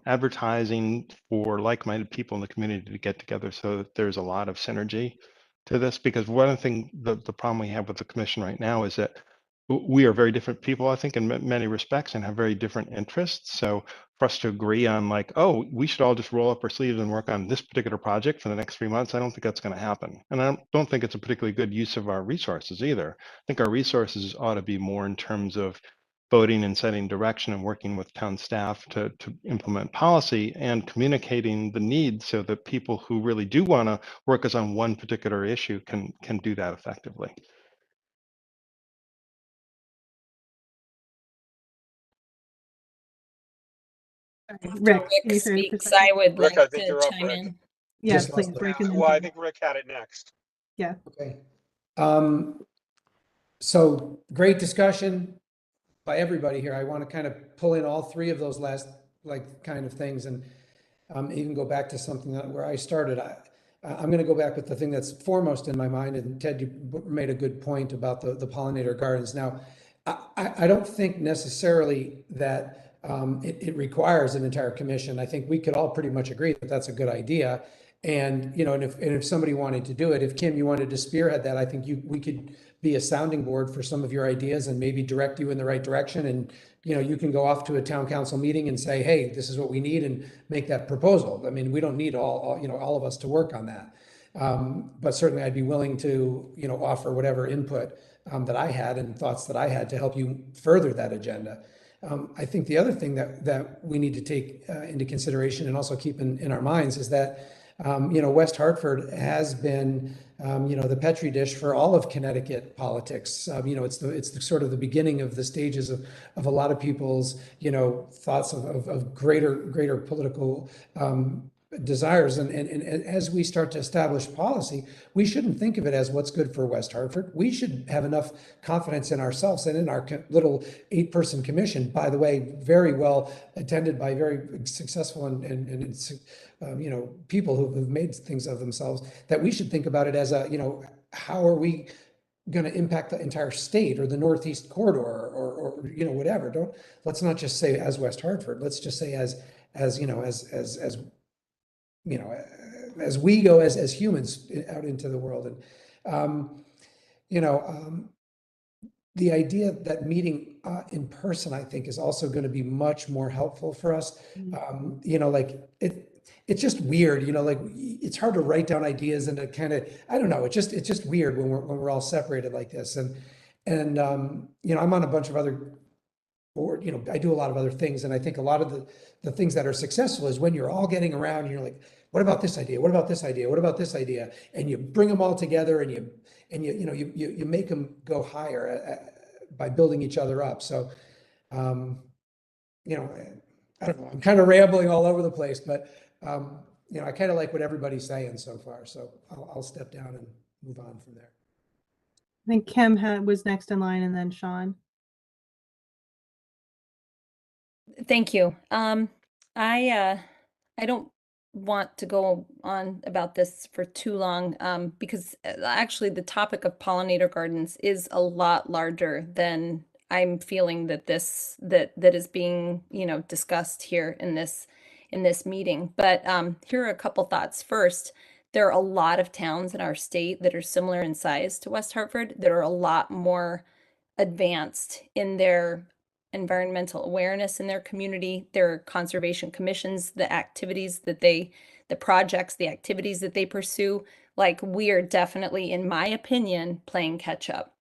advertising for like-minded people in the community to get together so that there's a lot of synergy to this? Because one thing, the problem we have with the commission right now is that we are very different people, I think, in many respects and have very different interests. So for us to agree on like, oh, we should all just roll up our sleeves and work on this particular project for the next 3 months, I don't think that's going to happen. And I don't think it's a particularly good use of our resources either. I think our resources ought to be more in terms of voting and setting direction and working with town staff to implement policy and communicating the needs so that people who really do want to work us on one particular issue can do that effectively. Rick, Rick can you throw your speaks, perspective? I would Rick, like I think to you're up, chime Rick. in. Yeah, Just please, lost Rick, and then Well, I Jim. think Rick had it next. Yeah. Okay. So great discussion by everybody here. I want to kind of pull in all three of those last kind of things and even go back to something where I started. I'm going to go back with the thing that's foremost in my mind. And Ted, you made a good point about the pollinator gardens. Now, I don't think necessarily that it requires an entire commission. I think we could all pretty much agree that that's a good idea. And if somebody wanted to do it, if Kim, you wanted to spearhead that, I think we could be a sounding board for some of your ideas and maybe direct you in the right direction. And you can go off to a town council meeting and say, hey, this is what we need, and make that proposal. I mean, we don't need all of us to work on that. But certainly I'd be willing to, offer whatever input that I had and thoughts that I had to help you further that agenda. I think the other thing that we need to take into consideration and also keep in our minds is that West Hartford has been, the petri dish for all of Connecticut politics. It's the sort of the beginning of the stages of a lot of people's, thoughts of greater political desires. And as we start to establish policy, we shouldn't think of it as what's good for West Hartford. We should have enough confidence in ourselves and in our little 8-person commission, by the way, very well attended by very successful and people who have made things of themselves, that we should think about it as how are we going to impact the entire state or the Northeast corridor or whatever. Let's not just say as West Hartford. Let's just say as we go as humans out into the world. And the idea that meeting in person, I think, is also going to be much more helpful for us. It's just weird, it's hard to write down ideas and to kind of, I don't know, it's just weird when we're all separated like this. And I'm on a bunch of other board, I do a lot of other things. And I think a lot of the things that are successful is when you're all getting around and you're like, what about this idea? What about this idea? What about this idea? And you bring them all together and you make them go higher by building each other up. So, I don't know, I'm kind of rambling all over the place, but I kind of like what everybody's saying so far. So I'll step down and move on from there. I think Kim was next in line, and then Sean. Thank you. I don't want to go on about this for too long, because actually the topic of pollinator gardens is a lot larger than I'm feeling that that is being, discussed here in this meeting. But here are a couple thoughts. First, there are a lot of towns in our state that are similar in size to West Hartford that are a lot more advanced in their environmental awareness in their community, their conservation commissions, the activities that the projects, the activities that they pursue. Like, we are definitely, in my opinion, playing catch up.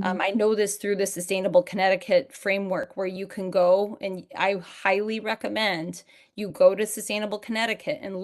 I know this through the Sustainable Connecticut framework, where you can go, and I highly recommend you go to Sustainable Connecticut and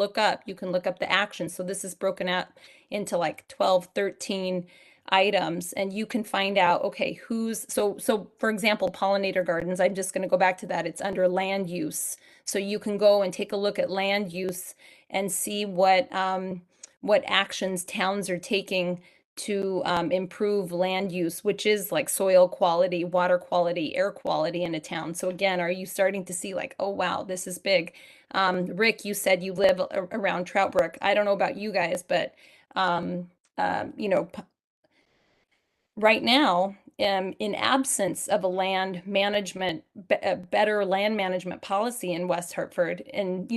you can look up the actions. So this is broken out into like 12, 13 items, and you can find out, okay, so for example, Pollinator Gardens, I'm just going to go back to that. It's under land use. So you can go and take a look at land use and see what actions towns are taking to improve land use, which is like soil quality, water quality, air quality in a town. So again, are you starting to see like, oh, wow, this is big. Rick, you said you live around Trout Brook. I don't know about you guys, but right now, in absence of a land management, better land management policy in West Hartford, and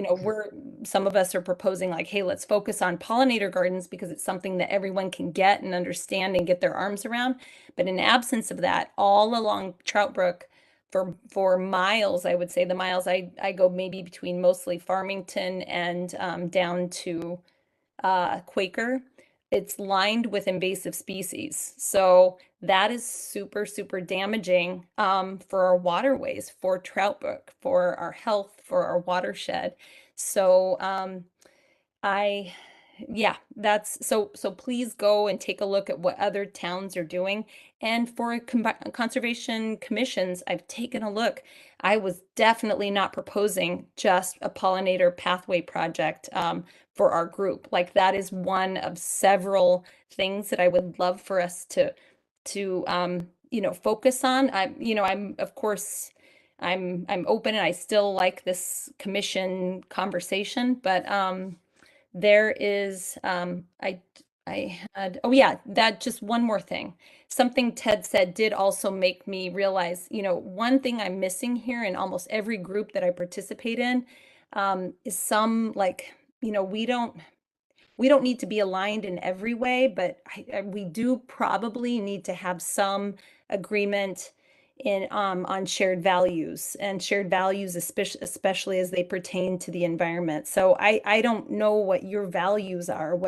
some of us are proposing like, hey, let's focus on pollinator gardens because it's something that everyone can get and understand and get their arms around. But in absence of that, all along Trout Brook, for miles, I would say the miles I go maybe between mostly Farmington and down to Quaker, it's lined with invasive species. So that is super, super damaging for our waterways, for Trout Brook, for our health, for our watershed. So so please go and take a look at what other towns are doing. And for conservation commissions, I've taken a look. I was definitely not proposing just a pollinator pathway project for our group. Like, that is one of several things that I would love for us to focus on. I'm of course I'm open, and I still like this commission conversation, but there is I had, oh yeah, that just one more thing. Something Ted said did also make me realize, one thing I'm missing here in almost every group that I participate in is some, like, we don't need to be aligned in every way, but we do probably need to have some agreement on shared values, especially as they pertain to the environment. So I don't know what your values are.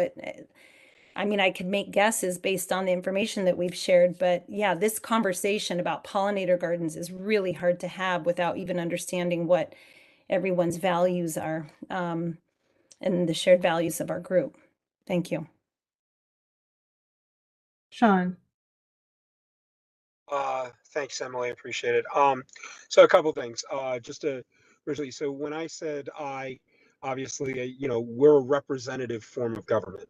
I could make guesses based on the information that we've shared, but yeah, this conversation about pollinator gardens is really hard to have without even understanding what everyone's values are. and the shared values of our group. Thank you. Sean. Thanks, Emily. I appreciate it. So a couple things. Just to originally, so when I said obviously, we're a representative form of government,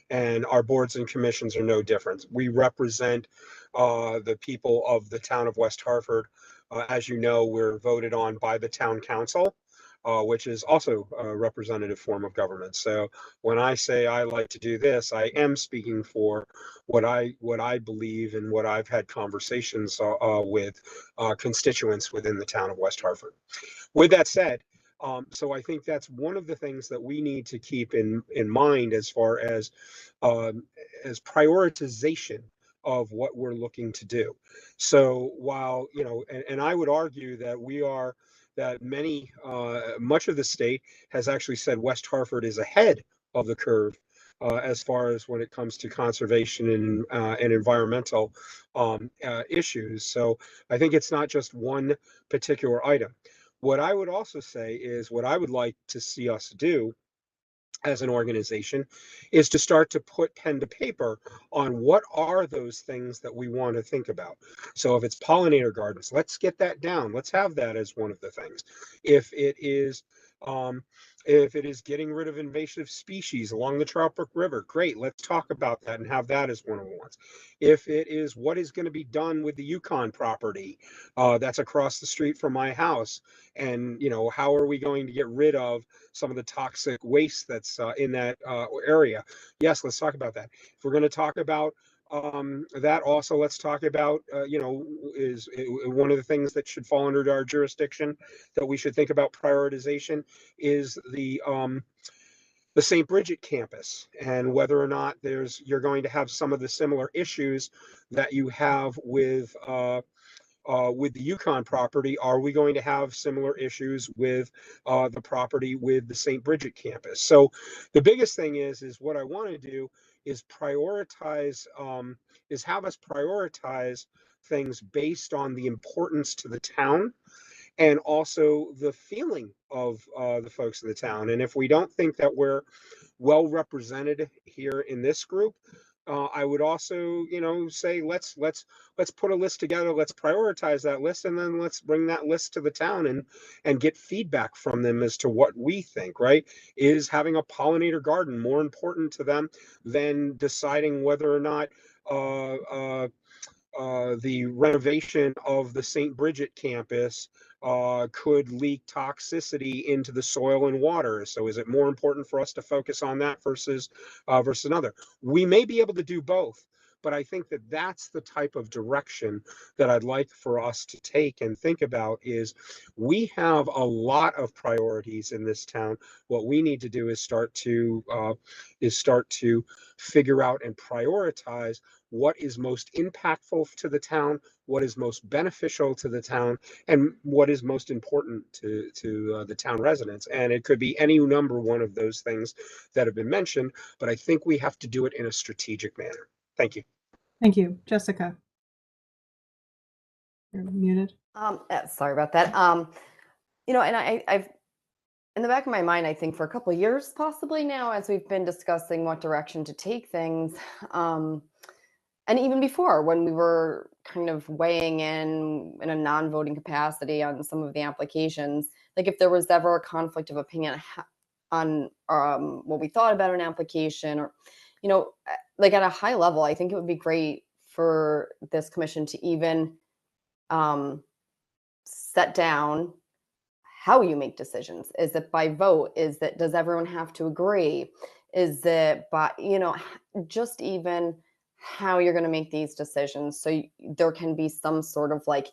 and our boards and commissions are no different. We represent the people of the town of West Hartford. As you know, we're voted on by the town council, which is also a representative form of government. So when I say I like to do this, I am speaking for what I believe and what I've had conversations with constituents within the town of West Hartford. With that said, so I think that's one of the things that we need to keep in mind as far as prioritization of what we're looking to do. So while, and I would argue that much of the state has actually said West Hartford is ahead of the curve as far as when it comes to conservation and environmental issues. So I think it's not just one particular item. What I would also say is what I would like to see us do as an organization is to start to put pen to paper on what are those things that we want to think about. So if it's pollinator gardens, let's get that down. Let's have that as one of the things. If it is getting rid of invasive species along the Trout Brook River, great, let's talk about that and have that as one of the ones. If it is what is going to be done with the Yukon property that's across the street from my house, and how are we going to get rid of some of the toxic waste that's in that area? Yes, let's talk about that. If we're going to talk about that, also let's talk about is one of the things that should fall under our jurisdiction that we should think about prioritization is the St. Bridget campus, and whether or not you're going to have some of the similar issues that you have with the Yukon property. Are we going to have similar issues with the property with the St. Bridget campus? So the biggest thing is what I want to do is have us prioritize things based on the importance to the town and also the feeling of the folks in the town. And if we don't think that we're well represented here in this group, I would also, say let's put a list together. Let's prioritize that list, and then let's bring that list to the town and get feedback from them as to what we think. Right? Is having a pollinator garden more important to them than deciding whether or not the renovation of the St. Bridget campus could leak toxicity into the soil and water? So is it more important for us to focus on that versus another? We may be able to do both, but I think that that's the type of direction that I'd like for us to take and think about. Is we have a lot of priorities in this town. What we need to do is start to figure out and prioritize what is most impactful to the town, what is most beneficial to the town, and what is most important to the town residents. And it could be any number one of those things that have been mentioned, but I think we have to do it in a strategic manner. Thank you. Thank you. Jessica. You're muted. Sorry about that. And I've in the back of my mind, I think for a couple of years, possibly now, as we've been discussing what direction to take things, and even before, when we were kind of weighing in a non-voting capacity on some of the applications, like if there was ever a conflict of opinion on what we thought about an application, or, like at a high level, I think it would be great for this commission to even set down how you make decisions. Is it by vote? Does everyone have to agree? Is it by, just even how you're going to make these decisions, so there can be some sort of like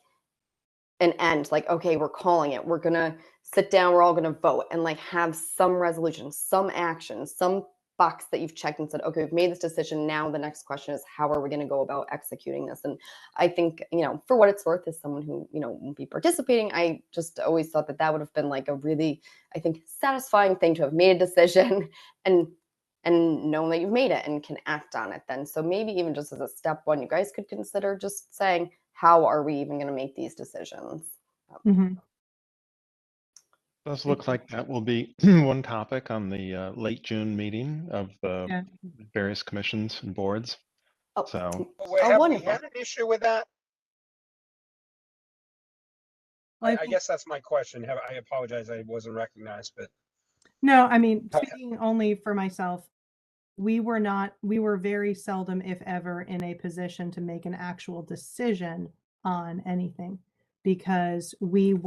an end, like, okay, we're calling it, we're going to sit down, we're all going to vote, and like have some resolution, some action, some box that you've checked and said, okay, we've made this decision. Now the next question is, how are we going to go about executing this? And I think, for what it's worth, as someone who, won't be participating, I just always thought that would have been like a really, I think, satisfying thing to have made a decision and knowing that you've made it and can act on it then. So maybe even just as a step one, you guys could consider just saying, how are we even going to make these decisions? Mm-hmm. Does look like that will be one topic on the late June meeting of the Yeah. various commissions and boards. Oh, So oh, Have we wonderful. had an issue with that? Well, I I think- guess that's my question. I apologize, I wasn't recognized, but No, I mean, speaking only for myself, we were very seldom, if ever, in a position to make an actual decision on anything because we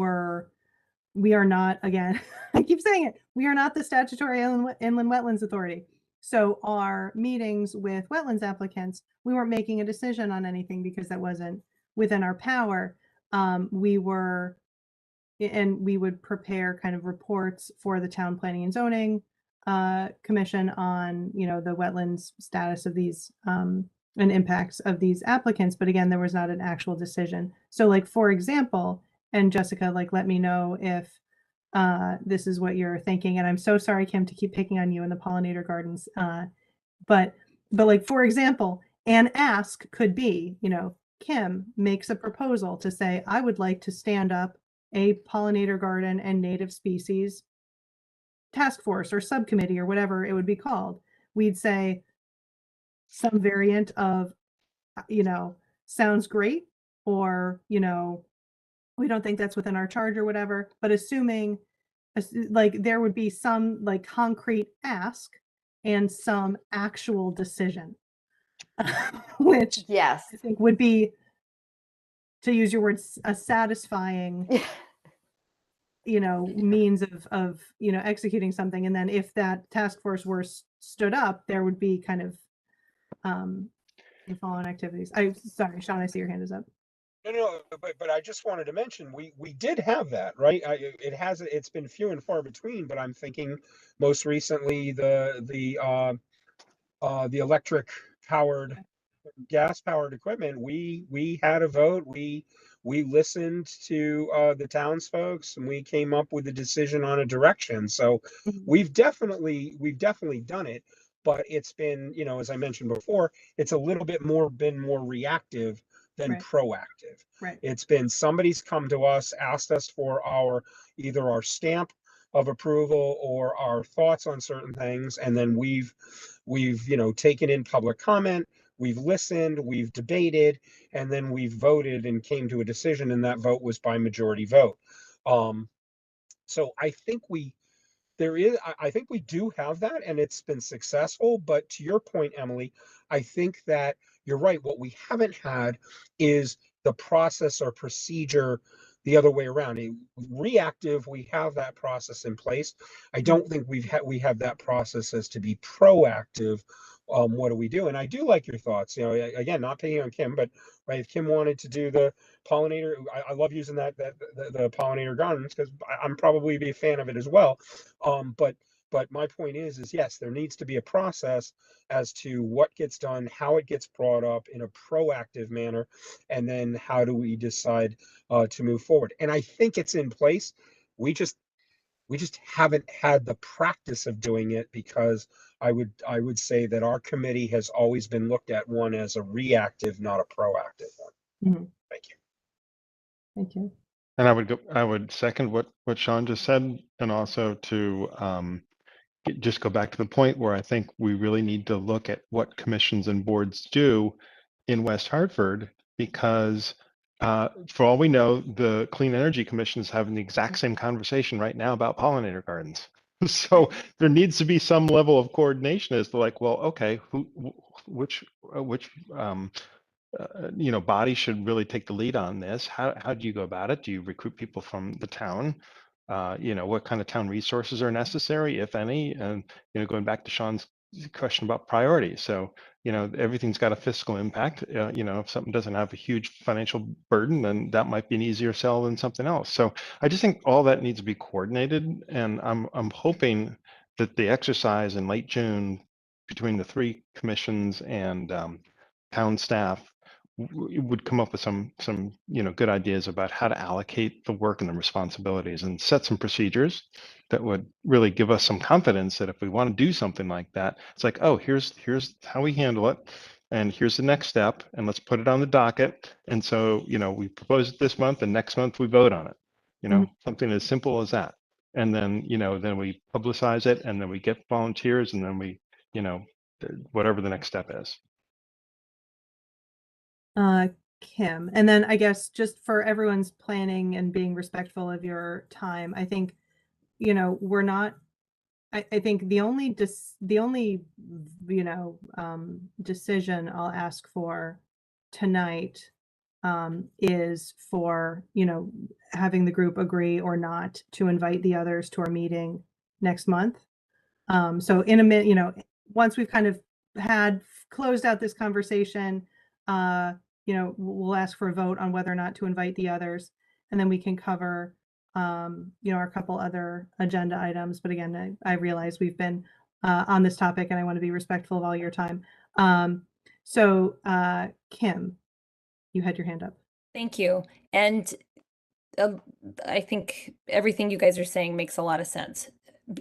are not, again, I keep saying it, we are not the statutory inland wetlands authority. So our meetings with wetlands applicants, we weren't making a decision on anything because that wasn't within our power. And we would prepare kind of reports for the town planning and zoning commission on, the wetlands status of these and impacts of these applicants. But again, there was not an actual decision. So like, for example, and Jessica, like, let me know if this is what you're thinking. And I'm so sorry, Kim, to keep picking on you in the Pollinator Gardens. But like, for example, an ask could be, Kim makes a proposal to say, I would like to stand up a pollinator garden and native species task force or subcommittee or whatever it would be called. We'd say some variant of, sounds great, or, we don't think that's within our charge or whatever, but assuming like there would be some like concrete ask and some actual decision, which Yes. I think would be, to use your words, a satisfying means of executing something. And then if that task force were stood up, there would be kind of the following activities. Sorry, Sean, I see your hand is up. No, but I just wanted to mention we did have that, right? It's been few and far between, but I'm thinking most recently the electric powered, gas powered equipment. We had a vote. We listened to the townsfolk, and we came up with a decision on a direction. So we've definitely done it, but it's been, as I mentioned before, it's a little bit been more reactive than Right. proactive. Right. It's been somebody's come to us, asked us for either our stamp of approval or our thoughts on certain things, and then we've taken in public comment, we've listened, we've debated, and then we've voted and came to a decision, and that vote was by majority vote. So I think I think we do have that, and it's been successful. But to your point, Emily, I think that you're right. What we haven't had is the process or procedure the other way around. Reactive, we have that process in place. I don't think we have that process as to be proactive. What do we do? And I do like your thoughts. Again, not picking on Kim, but right, if Kim wanted to do the pollinator, I love using the pollinator gardens because I'm probably be a fan of it as well. But my point is yes, there needs to be a process as to what gets done, how it gets brought up in a proactive manner, and then how do we decide to move forward. And I think it's in place. We just haven't had the practice of doing it because I would say that our committee has always been looked at one as a reactive, not a proactive one. Mhm. Thank you. Thank you. and I would second what Sean just said, and also to just go back to the point where I think we really need to look at what commissions and boards do in West Hartford, because for all we know, the Clean Energy Commission is having the exact same conversation right now about pollinator gardens. So there needs to be some level of coordination as to like, well, okay, which body should really take the lead on this? How do you go about it? Do you recruit people from the town? What kind of town resources are necessary, if any? And, going back to Sean's question about priorities. So, everything's got a fiscal impact. If something doesn't have a huge financial burden, then that might be an easier sell than something else. So I just think all that needs to be coordinated. And I'm hoping that the exercise in late June between the three commissions and town staff would come up with some good ideas about how to allocate the work and the responsibilities and set some procedures that would really give us some confidence that if we want to do something like that, it's like, oh, here's how we handle it, and here's the next step, and let's put it on the docket. And so we propose it this month, and next month we vote on it. Something as simple as that. and then, then we publicize it, and then we get volunteers, and then we, whatever the next step is. Kim, and then I guess just for everyone's planning and being respectful of your time, I think, we're not, I think the only decision I'll ask for tonight is for, having the group agree or not to invite the others to our meeting next month. So in a minute, once we've kind of closed out this conversation, we'll ask for a vote on whether or not to invite the others, and then we can cover, our couple other agenda items. But again, I realize we've been on this topic, and I want to be respectful of all your time. So Kim, you had your hand up. Thank you. And I think everything you guys are saying makes a lot of sense.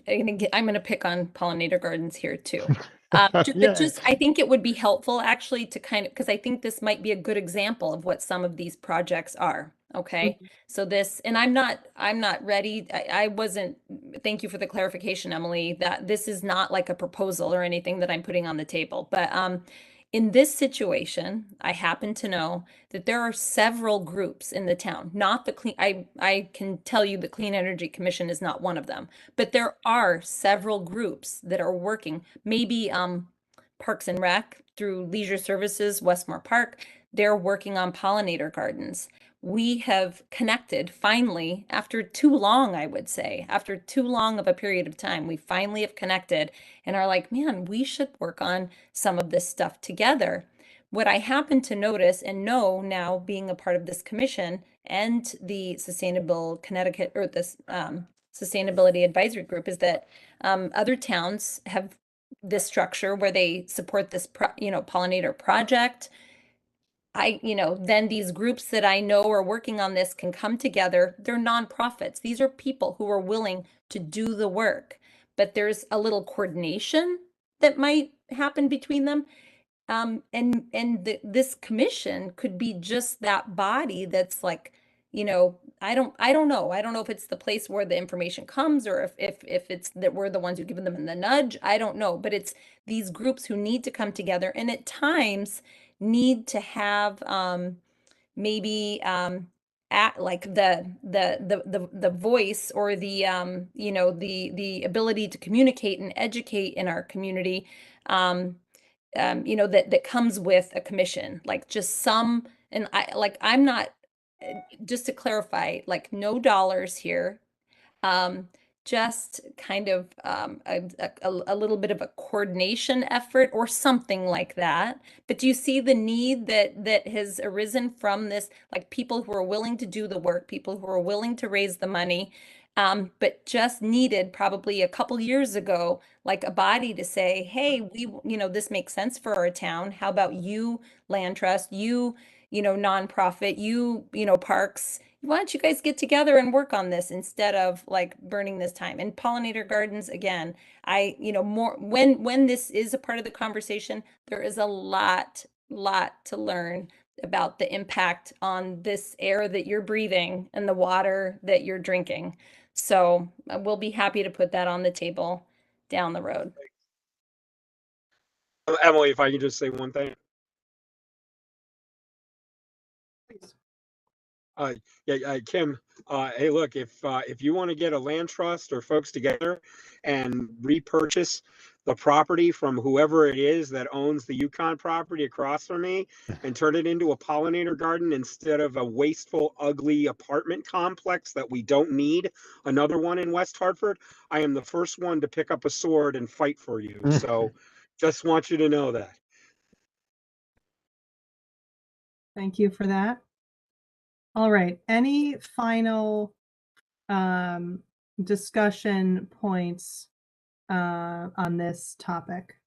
I'm going to pick on Pollinator Gardens here too. But just, I think it would be helpful actually to because I think this might be a good example of what some of these projects are. Okay. So this, and I'm not ready. I wasn't, thank you for the clarification, Emily, that this is not like a proposal or anything that I'm putting on the table. But in this situation, I happen to know that there are several groups in the town, not the clean, I can tell you the Clean Energy Commission is not one of them, but there are several groups that are working, maybe Parks and Rec through Leisure Services, Westmore Park, they're working on Pollinator Gardens. We have connected finally after too long, I would say, after too long of a period of time, we finally have connected and are like, man, we should work on some of this stuff together. What I happen to notice and know now, being a part of this commission and the Sustainable Connecticut, or this Sustainability Advisory Group, is that other towns have this structure where they support this, pollinator project. Then these groups that I know are working on this can come together. They're nonprofits. These are people who are willing to do the work, but there's a little coordination that might happen between them. This commission could be just that body that's like, I don't know. I don't know if it's the place where the information comes, or if it's that we're the ones who give them the nudge. I don't know, but it's these groups who need to come together, and at times need to have maybe at like the voice, or the the ability to communicate and educate in our community, that comes with a commission, like just some. And I'm not, just to clarify, like no dollars here, just kind of a little bit of a coordination effort or something like that. But do you see the need that has arisen from this, like people who are willing to do the work, people who are willing to raise the money, but just needed probably a couple years ago, like a body to say, hey, this makes sense for our town. How about you, land trust, you nonprofit, parks, why don't you guys get together and work on this instead of like burning this time? And Pollinator Gardens, again, more when this is a part of the conversation, there is a lot to learn about the impact on this air that you're breathing and the water that you're drinking. So we'll be happy to put that on the table down the road. Emily, if I can just say one thing. Kim, hey, look, if you want to get a land trust or folks together and repurchase the property from whoever it is that owns the Yukon property across from me and turn it into a pollinator garden instead of a wasteful, ugly apartment complex that we don't need another one in West Hartford, I am the first one to pick up a sword and fight for you. So just want you to know that. Thank you for that. All right. Any final discussion points on this topic?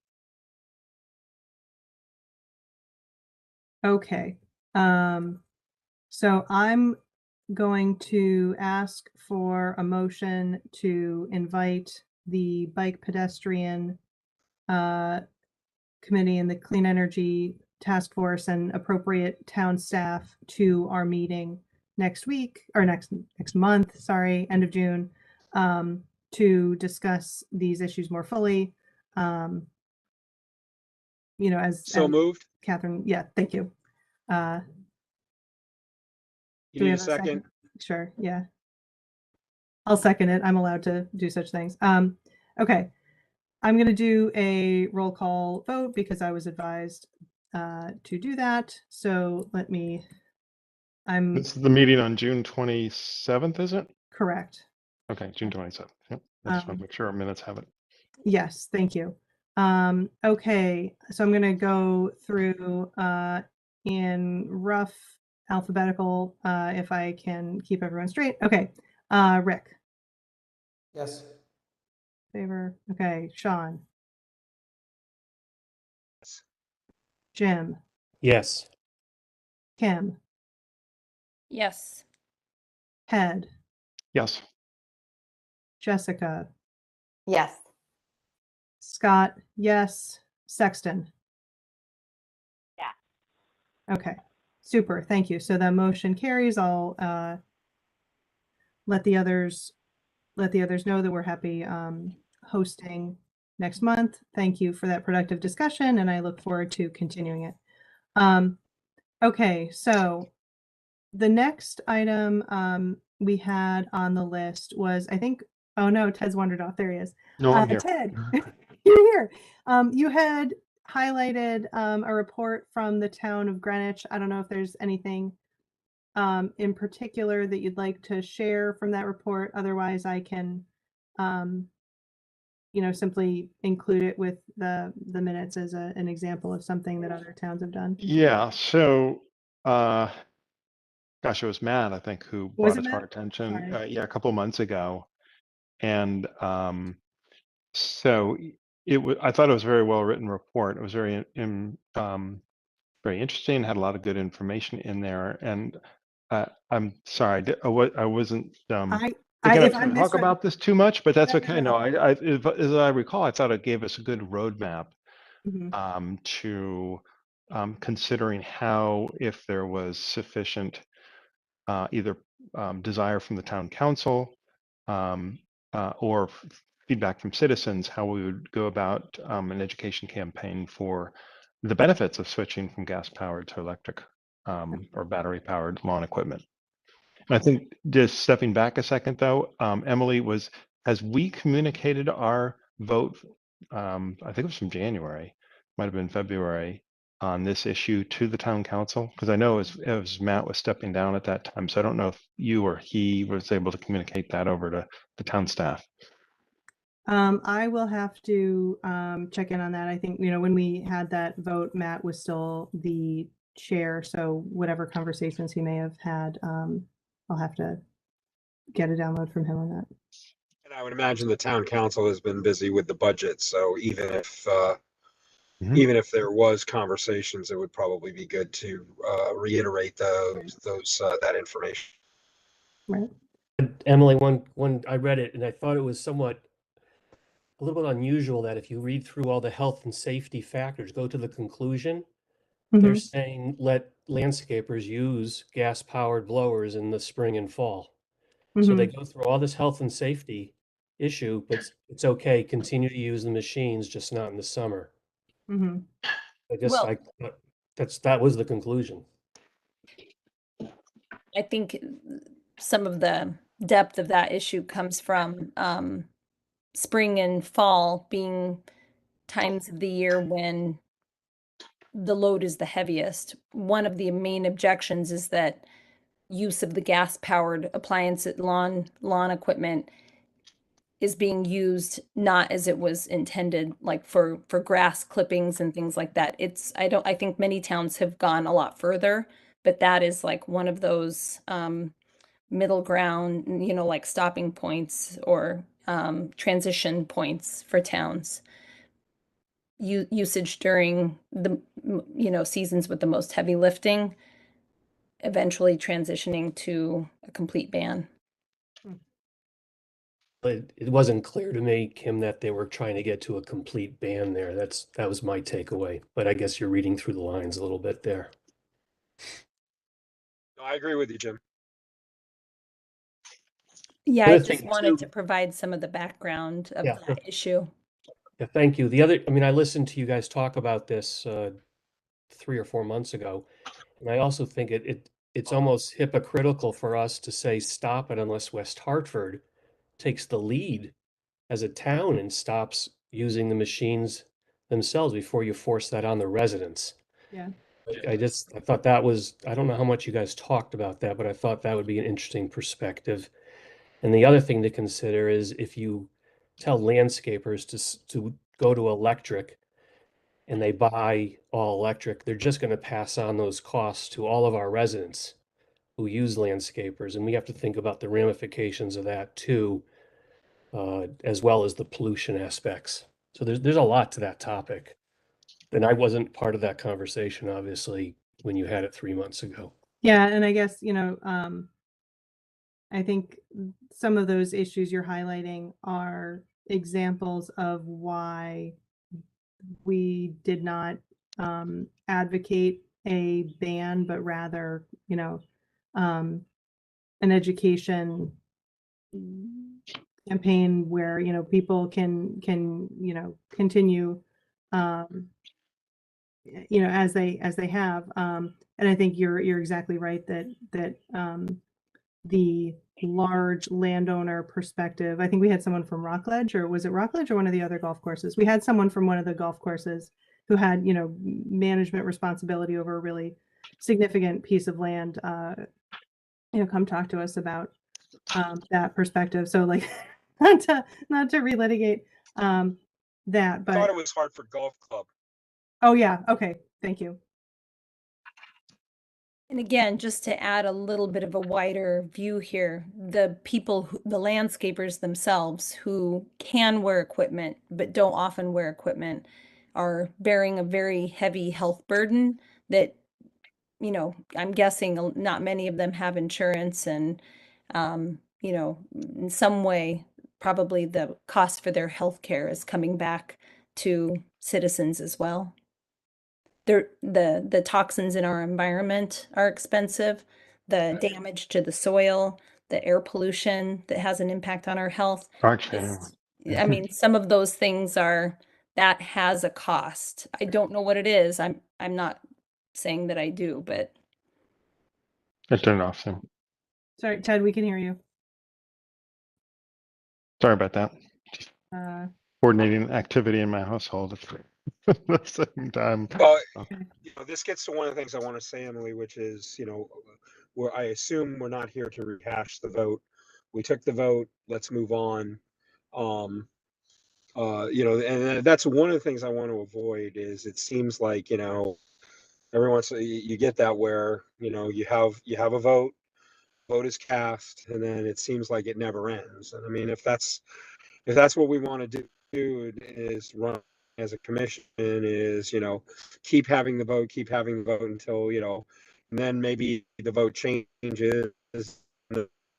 Okay. So I'm going to ask for a motion to invite the Bike Pedestrian Committee and the Clean Energy Task Force and appropriate town staff to our meeting next week, or next month, sorry, end of June, to discuss these issues more fully. You know, as moved. Catherine, yeah, thank you. You Do we need a have second? Sure, yeah. I'll second it. I'm allowed to do such things. Okay. I'm going to do a roll call vote because I was advised to do that. So let me, This is the meeting on June 27th, is it? correct. Okay, June 27th. Yep. I just want to make sure our minutes have it. Yes, thank you. Okay, so I'm going to go through in rough alphabetical if I can keep everyone straight. Okay, Rick. Yes. Favor. Okay, Sean. Yes. Jim. Yes. Kim. Yes. Ted. Yes. Jessica. Yes. Scott. Yes. Sexton. Yeah. Okay, super. Thank you. So that motion carries. I'll let the others know that we're happy hosting next month. Thank you for that productive discussion, and I look forward to continuing it. Okay, so the next item we had on the list was, I think, oh no, Ted's wandered off. There he is. No, I'm here. Ted, you're here. You had highlighted a report from the town of Greenwich. I don't know if there's anything in particular that you'd like to share from that report. Otherwise, I can, you know, simply include it with the minutes as an example of something that other towns have done. Yeah. So, gosh, it was Matt, I think, who Was brought it it to our Matt? attention. Sorry. Yeah, a couple of months ago, and so I thought it was a very well written report. It was very very interesting. Had a lot of good information in there, and I'm sorry, I wasn't thinking If I I'm could talk about this too much, but that's okay. No, No. as I recall, I thought it gave us a good roadmap Mhm. to considering how, if there was sufficient either desire from the town council or feedback from citizens, how we would go about an education campaign for the benefits of switching from gas powered to electric or battery powered lawn equipment. And I think, just stepping back a second though, Emily, has we communicated our vote, I think it was from January, might have been February, on this issue to the town council? Because I know as Matt was stepping down at that time, so I don't know if you or he was able to communicate that over to the town staff. I will have to check in on that. I think, you know, when we had that vote, Matt was still the chair, so whatever conversations he may have had, I'll have to get a download from him on that. And I would imagine the town council has been busy with the budget, so even if there was conversations, it would probably be good to reiterate that information. Right. Emily, one I read it and I thought it was somewhat a little bit unusual that if you read through all the health and safety factors, go to the conclusion, they're saying let landscapers use gas-powered blowers in the spring and fall. So they go through all this health and safety issue, but it's okay, continue to use the machines, just not in the summer. I guess Well, that was the conclusion. I think some of the depth of that issue comes from spring and fall being times of the year when the load is the heaviest. One of the main objections is that use of the gas-powered appliance lawn equipment is being used not as it was intended, like for grass clippings and things like that. I think many towns have gone a lot further, but that is like one of those middle ground, you know, like stopping points or transition points for towns. Usage during the, you know, seasons with the most heavy lifting, eventually transitioning to a complete ban. But it wasn't clear to me, Kim, that they were trying to get to a complete ban there. That was my takeaway. But I guess you're reading through the lines a little bit there. No, I agree with you, Jim. Yeah, The I other just thing wanted too- to provide some of the background of Yeah. that issue. Yeah, thank you. I mean, I listened to you guys talk about this 3 or 4 months ago, and I also think it's almost hypocritical for us to say stop it unless West Hartford takes the lead as a town and stops using the machines themselves before you force that on the residents. Yeah. I thought that was, I don't know how much you guys talked about that, but I thought that would be an interesting perspective. And the other thing to consider is if you tell landscapers to go to electric and they buy all electric, they're just going to pass on those costs to all of our residents who use landscapers. And we have to think about the ramifications of that too, as well as the pollution aspects. So there's a lot to that topic. And I wasn't part of that conversation, obviously, when you had it 3 months ago. Yeah, and I guess, I think some of those issues you're highlighting are examples of why we did not advocate a ban, but rather, an education campaign where, people can, continue, as they have. And I think you're exactly right that the large landowner perspective. I think we had someone from Rockledge, or was it Rockledge or one of the other golf courses? We had someone from one of the golf courses who had, management responsibility over a really significant piece of land, come talk to us about that perspective. So like, not to relitigate that, I thought but it was Hartford Golf Club. oh yeah, okay, thank you. And again, just to add a little bit of a wider view here, the people, the landscapers themselves who can wear equipment but don't often wear equipment are bearing a very heavy health burden that, I'm guessing not many of them have insurance, and, in some way, probably the cost for their health care is coming back to citizens as well. The toxins in our environment are expensive, the damage to the soil, the air pollution that has an impact on our health. I mean, some of those things that has a cost. I don't know what it is. I'm not saying that I do, but I turned it off soon. Sorry, Ted, we can hear you. Sorry about that. Coordinating activity in my household at the same time. This gets to one of the things I want to say, Emily, which is, where I assume we're not here to rehash the vote. We took the vote. Let's move on. And that's one of the things I want to avoid. Is it seems like every once you get that where you have a vote is cast, and then it seems like it never ends. And I mean, if that's what we want to do, is run as a commission, is keep having the vote until and then maybe the vote changes.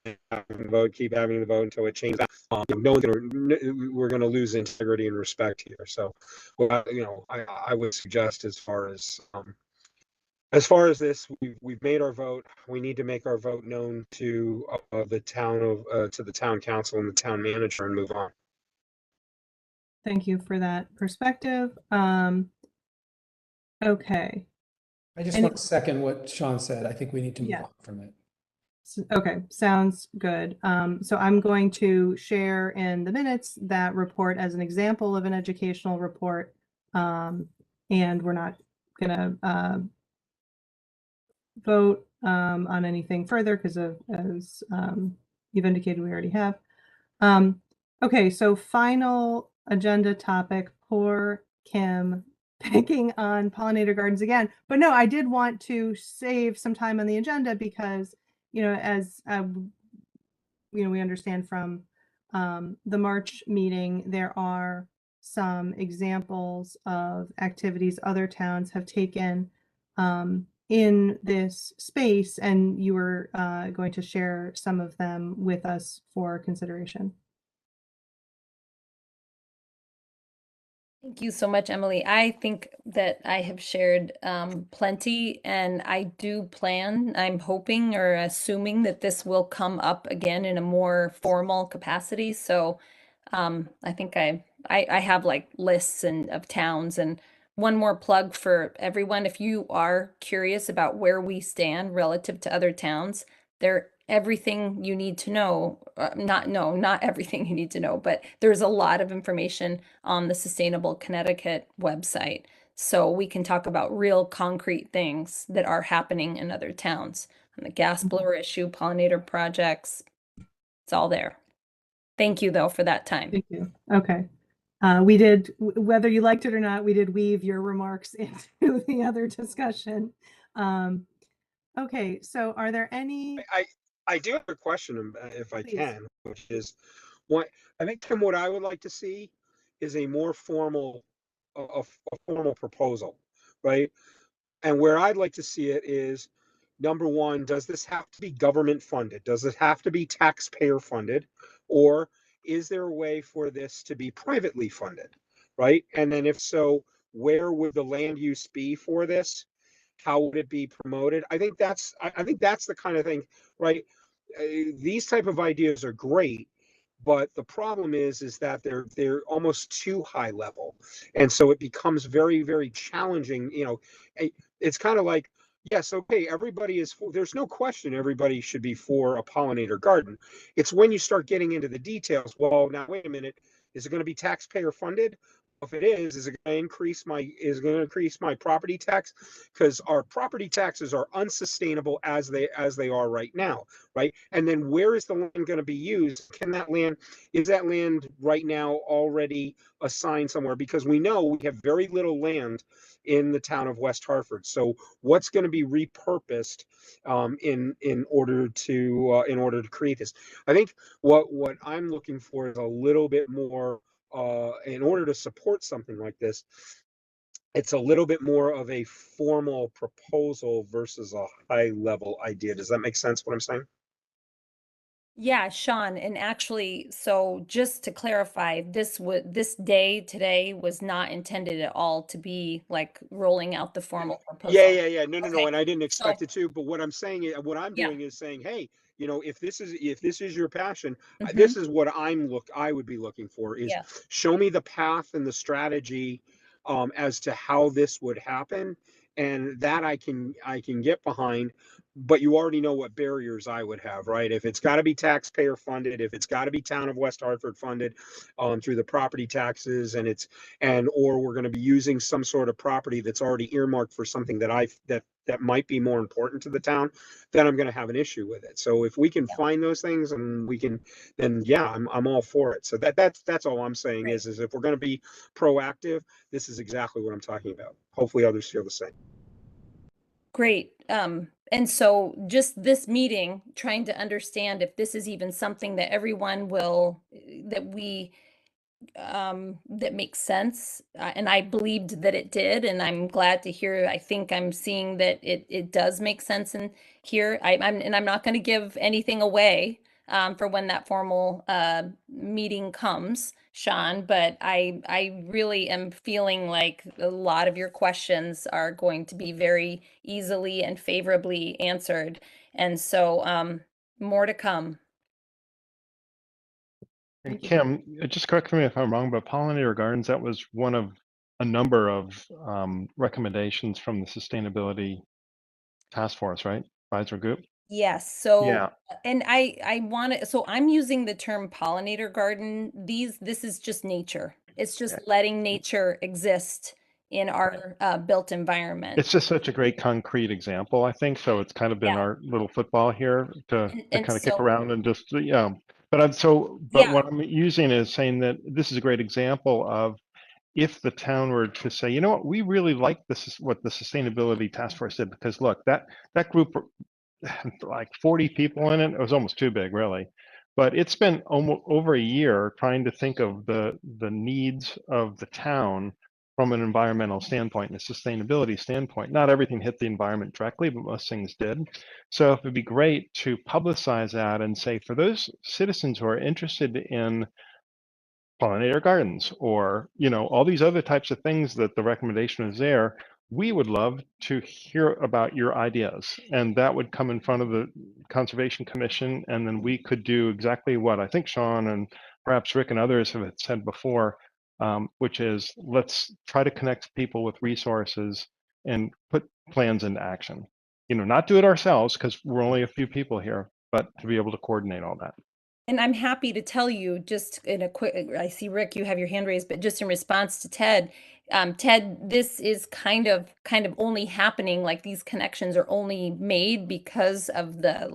Keep having the vote until it changes. We're going to lose integrity and respect here. So, I would suggest as far as this, we've made our vote. We need to make our vote known to the town council and the town manager and move on. Thank you for that perspective. Okay. I just want to second what Sean said. I think we need to move on from it. Okay, sounds good. So I'm going to share in the minutes that report as an example of an educational report. And we're not gonna vote on anything further because as you've indicated, we already have. Okay, so final agenda topic, poor Kim picking on Pollinator Gardens again. But no, I did want to save some time on the agenda because, as we understand from the March meeting, there are some examples of activities other towns have taken in this space, and you were going to share some of them with us for consideration. Thank you so much, Emily. I think that I have shared plenty, and I do plan, I'm hoping or assuming that this will come up again in a more formal capacity. So I think I have like lists of towns. And one more plug for everyone, if you are curious about where we stand relative to other towns, there everything you need to know, not everything you need to know, but there's a lot of information on the Sustainable Connecticut website. So we can talk about real concrete things that are happening in other towns. On the gas blower issue, pollinator projects, it's all there. Thank you though for that time. Thank you. Okay. We did, whether you liked it or not, we did weave your remarks into the other discussion. Okay, so are there any? I do have a question, if I Please. can, which is what I think, Tim, what I would like to see is a more formal, a formal proposal, right? And where I'd like to see it is, number one, does this have to be government funded? Does it have to be taxpayer funded? Or is there a way for this to be privately funded, right? And then if so, where would the land use be for this? How would it be promoted? I think that's the kind of thing, right? These type of ideas are great, but the problem is that they're almost too high level, and so it becomes very, very challenging. It's kind of like, yes, okay, everybody is for, there's no question everybody should be for a pollinator garden. It's when you start getting into the details, well, now wait a minute, is it going to be taxpayer funded? If it is it going to increase my property tax? Because our property taxes are unsustainable as they are right now, right? And then where is the land going to be used? Is that land right now already assigned somewhere? Because we know we have very little land in the town of West Hartford. So what's going to be repurposed in order to create this? I think what I'm looking for is a little bit more, in order to support something like this. It's a little bit more of a formal proposal versus a high level idea. Does that make sense what I'm saying? Yeah, Sean, and actually, so just to clarify, this day today was not intended at all to be like rolling out the formal proposal. Yeah. No. Okay. And I didn't So, expect it to, but what I'm yeah. doing is saying, hey, if this is your passion, Mhm. this is what I would be looking for is Yeah. show me the path and the strategy, as to how this would happen, and that I can get behind. But you already know what barriers I would have, right? If it's got to be taxpayer funded, if it's got to be town of West Hartford funded, through the property taxes, or we're going to be using some sort of property that's already earmarked for something that might be more important to the town, then I'm going to have an issue with it. So if we can find those things and then yeah, I'm all for it. So that's all I'm saying. Great. Is if we're going to be proactive, this is exactly what I'm talking about. Hopefully others feel the same. Great. And so just this meeting, trying to understand if this is even something that everyone that makes sense. And I believed that it did, and I'm glad to hear. I think I'm seeing that it does make sense in here. I'm not going to give anything away for when that formal meeting comes, Sean. But I really am feeling like a lot of your questions are going to be very easily and favorably answered, and so more to come. And Thank you. Kim, just correct me if I'm wrong, but Pollinator Gardens, that was one of a number of recommendations from the Sustainability Task Force, right? Advisor group? Yes, so Yeah. and I want to, so I'm using the term pollinator garden. This is just nature. It's just letting nature exist in our built environment. It's just such a great concrete example, I think. So it's kind of been Yeah. our little football here to And kind of kick so, around and just, yeah. But yeah, what I'm using is saying that this is a great example of if the town were to say, you know what, we really like this is what the Sustainability Task Force did, because look, that group had like 40 people in it. It was almost too big, really. But it's been almost over a year trying to think of the needs of the town from an environmental standpoint and a sustainability standpoint. Not everything hit the environment directly, but most things did. So it would be great to publicize that and say, for those citizens who are interested in Pollinator Gardens, or, all these other types of things that the recommendation is there. We would love to hear about your ideas, and that would come in front of the Conservation Commission, and then we could do exactly what I think Sean and perhaps Rick and others have said before, which is let's try to connect people with resources and put plans into action. Not do it ourselves because we're only a few people here, but to be able to coordinate all that. And I'm happy to tell you, just in a quick, I see Rick, you have your hand raised, but just in response to Ted, Ted, this is kind of only happening, like these connections are only made because of the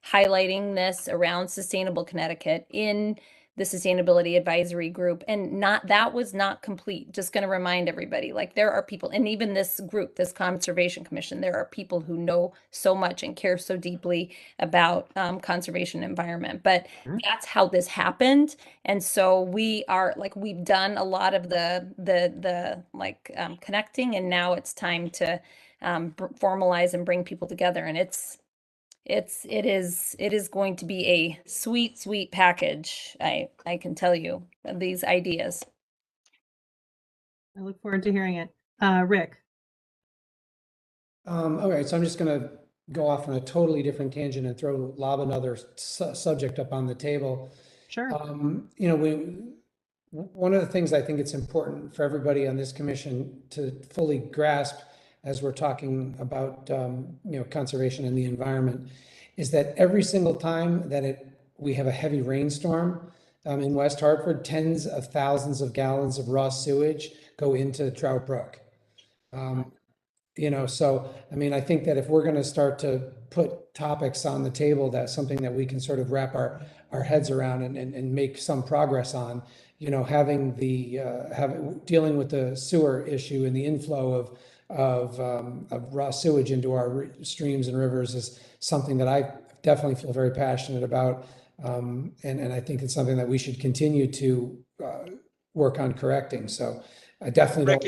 highlighting this around Sustainable Connecticut in the Sustainability Advisory Group, and that was not complete. Just going to remind everybody, there are people, and even this group, this Conservation Commission, there are people who know so much and care so deeply about conservation environment. But that's how this happened, and so we are we've done a lot of the connecting, and now it's time to formalize and bring people together, and it is going to be a sweet package. I can tell you these ideas. I look forward to hearing it. Rick. All right, so I'm just going to go off on a totally different tangent and lob another subject up on the table. Sure. One of the things I think it's important for everybody on this commission to fully grasp as we're talking about conservation and the environment is that every single time that we have a heavy rainstorm in West Hartford, tens of thousands of gallons of raw sewage go into Trout Brook. So I think that if we're going to start to put topics on the table, that's something that we can sort of wrap our heads around and make some progress on. Dealing with the sewer issue and the inflow of raw sewage into our streams and rivers is something that I definitely feel very passionate about, and I think it's something that we should continue to work on correcting. So I definitely Rick,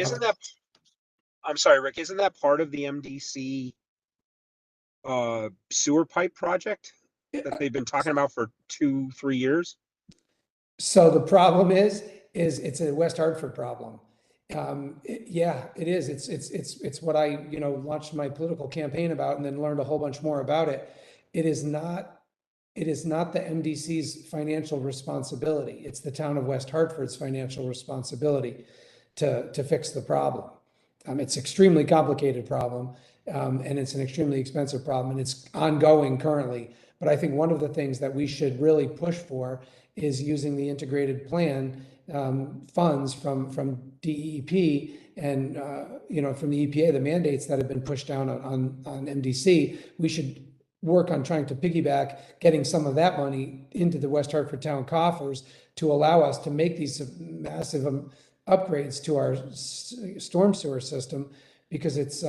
I'm sorry, Rick, isn't that part of the MDC sewer pipe project that they've been talking about for 2-3 years? So the problem is it's a West Hartford problem. Yeah, it is. It's what I launched my political campaign about, and then learned a whole bunch more about it. It is not the MDC's financial responsibility. It's the town of West Hartford's financial responsibility to fix the problem. It's an extremely complicated problem, and it's an extremely expensive problem, and it's ongoing currently. But I think one of the things that we should really push for is using the integrated plan funds from DEP and from the EPA, the mandates that have been pushed down on MDC. We should work on trying to piggyback getting some of that money into the West Hartford town coffers to allow us to make these massive upgrades to our storm sewer system, because it's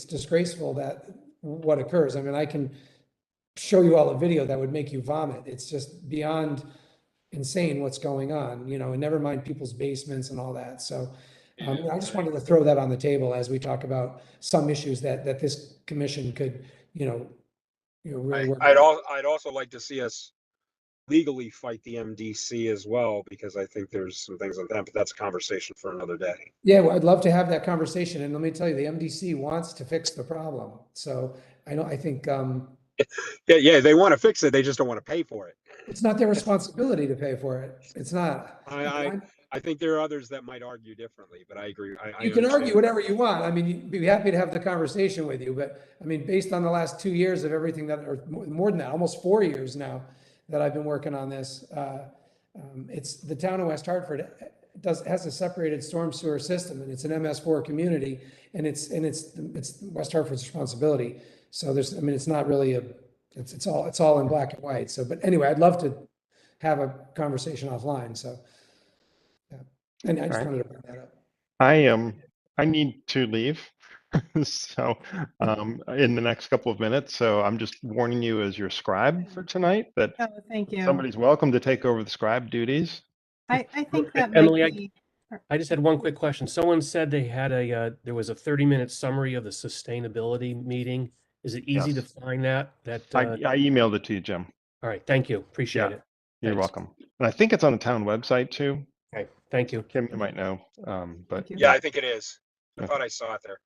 disgraceful that what occurs. I can show you all a video that would make you vomit. It's just beyond insane what's going on, and never mind people's basements and all that. So I just wanted to throw that on the table as we talk about some issues that this commission could, really work. I'd also like to see us legally fight the MDC as well, because I think there's some things on that, but that's a conversation for another day. Yeah, well, I'd love to have that conversation. And let me tell you, the MDC wants to fix the problem. So I think yeah, they want to fix it. They just don't want to pay for it. it's not their responsibility to pay for it. It's not. I think there are others that might argue differently, but I agree. You can argue whatever you want. You'd be happy to have the conversation with you, but based on the last 2 years of everything or more than that, almost 4 years now that I've been working on this, it's the town of West Hartford has a separated storm sewer system, and it's an MS4 community, and it's West Hartford's responsibility. So it's not really it's all in black and white. So, but anyway, I'd love to have a conversation offline. So, yeah. And I just wanted to bring that up. I need to leave, so in the next couple of minutes. So I'm just warning you as your scribe for tonight that Thank you. somebody's welcome to take over the scribe duties. I think that Emily, might be... I just had one quick question. Someone said they had there was a 30-minute summary of the sustainability meeting. Is it easy to find that? I emailed it to you, Jim. All right, thank you. Appreciate it. You're Thanks. welcome. And I think it's on the town website too. Okay, thank you. Kim, you might know, but Thank you. Yeah, I think it is. I Okay. thought I saw it there.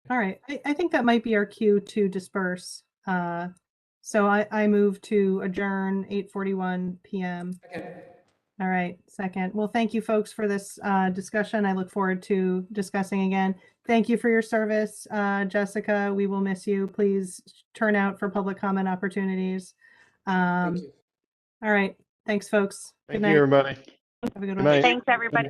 All right, I think that might be our cue to disperse. So I move to adjourn 8:41 p.m. Second. All right, second. Well, thank you folks for this discussion. I look forward to discussing again. Thank you for your service, Jessica. We will miss you. Please turn out for public comment opportunities. Thank you. All right, thanks folks. Good thank night. you, everybody. Have a good Good one. night. Thanks, everybody.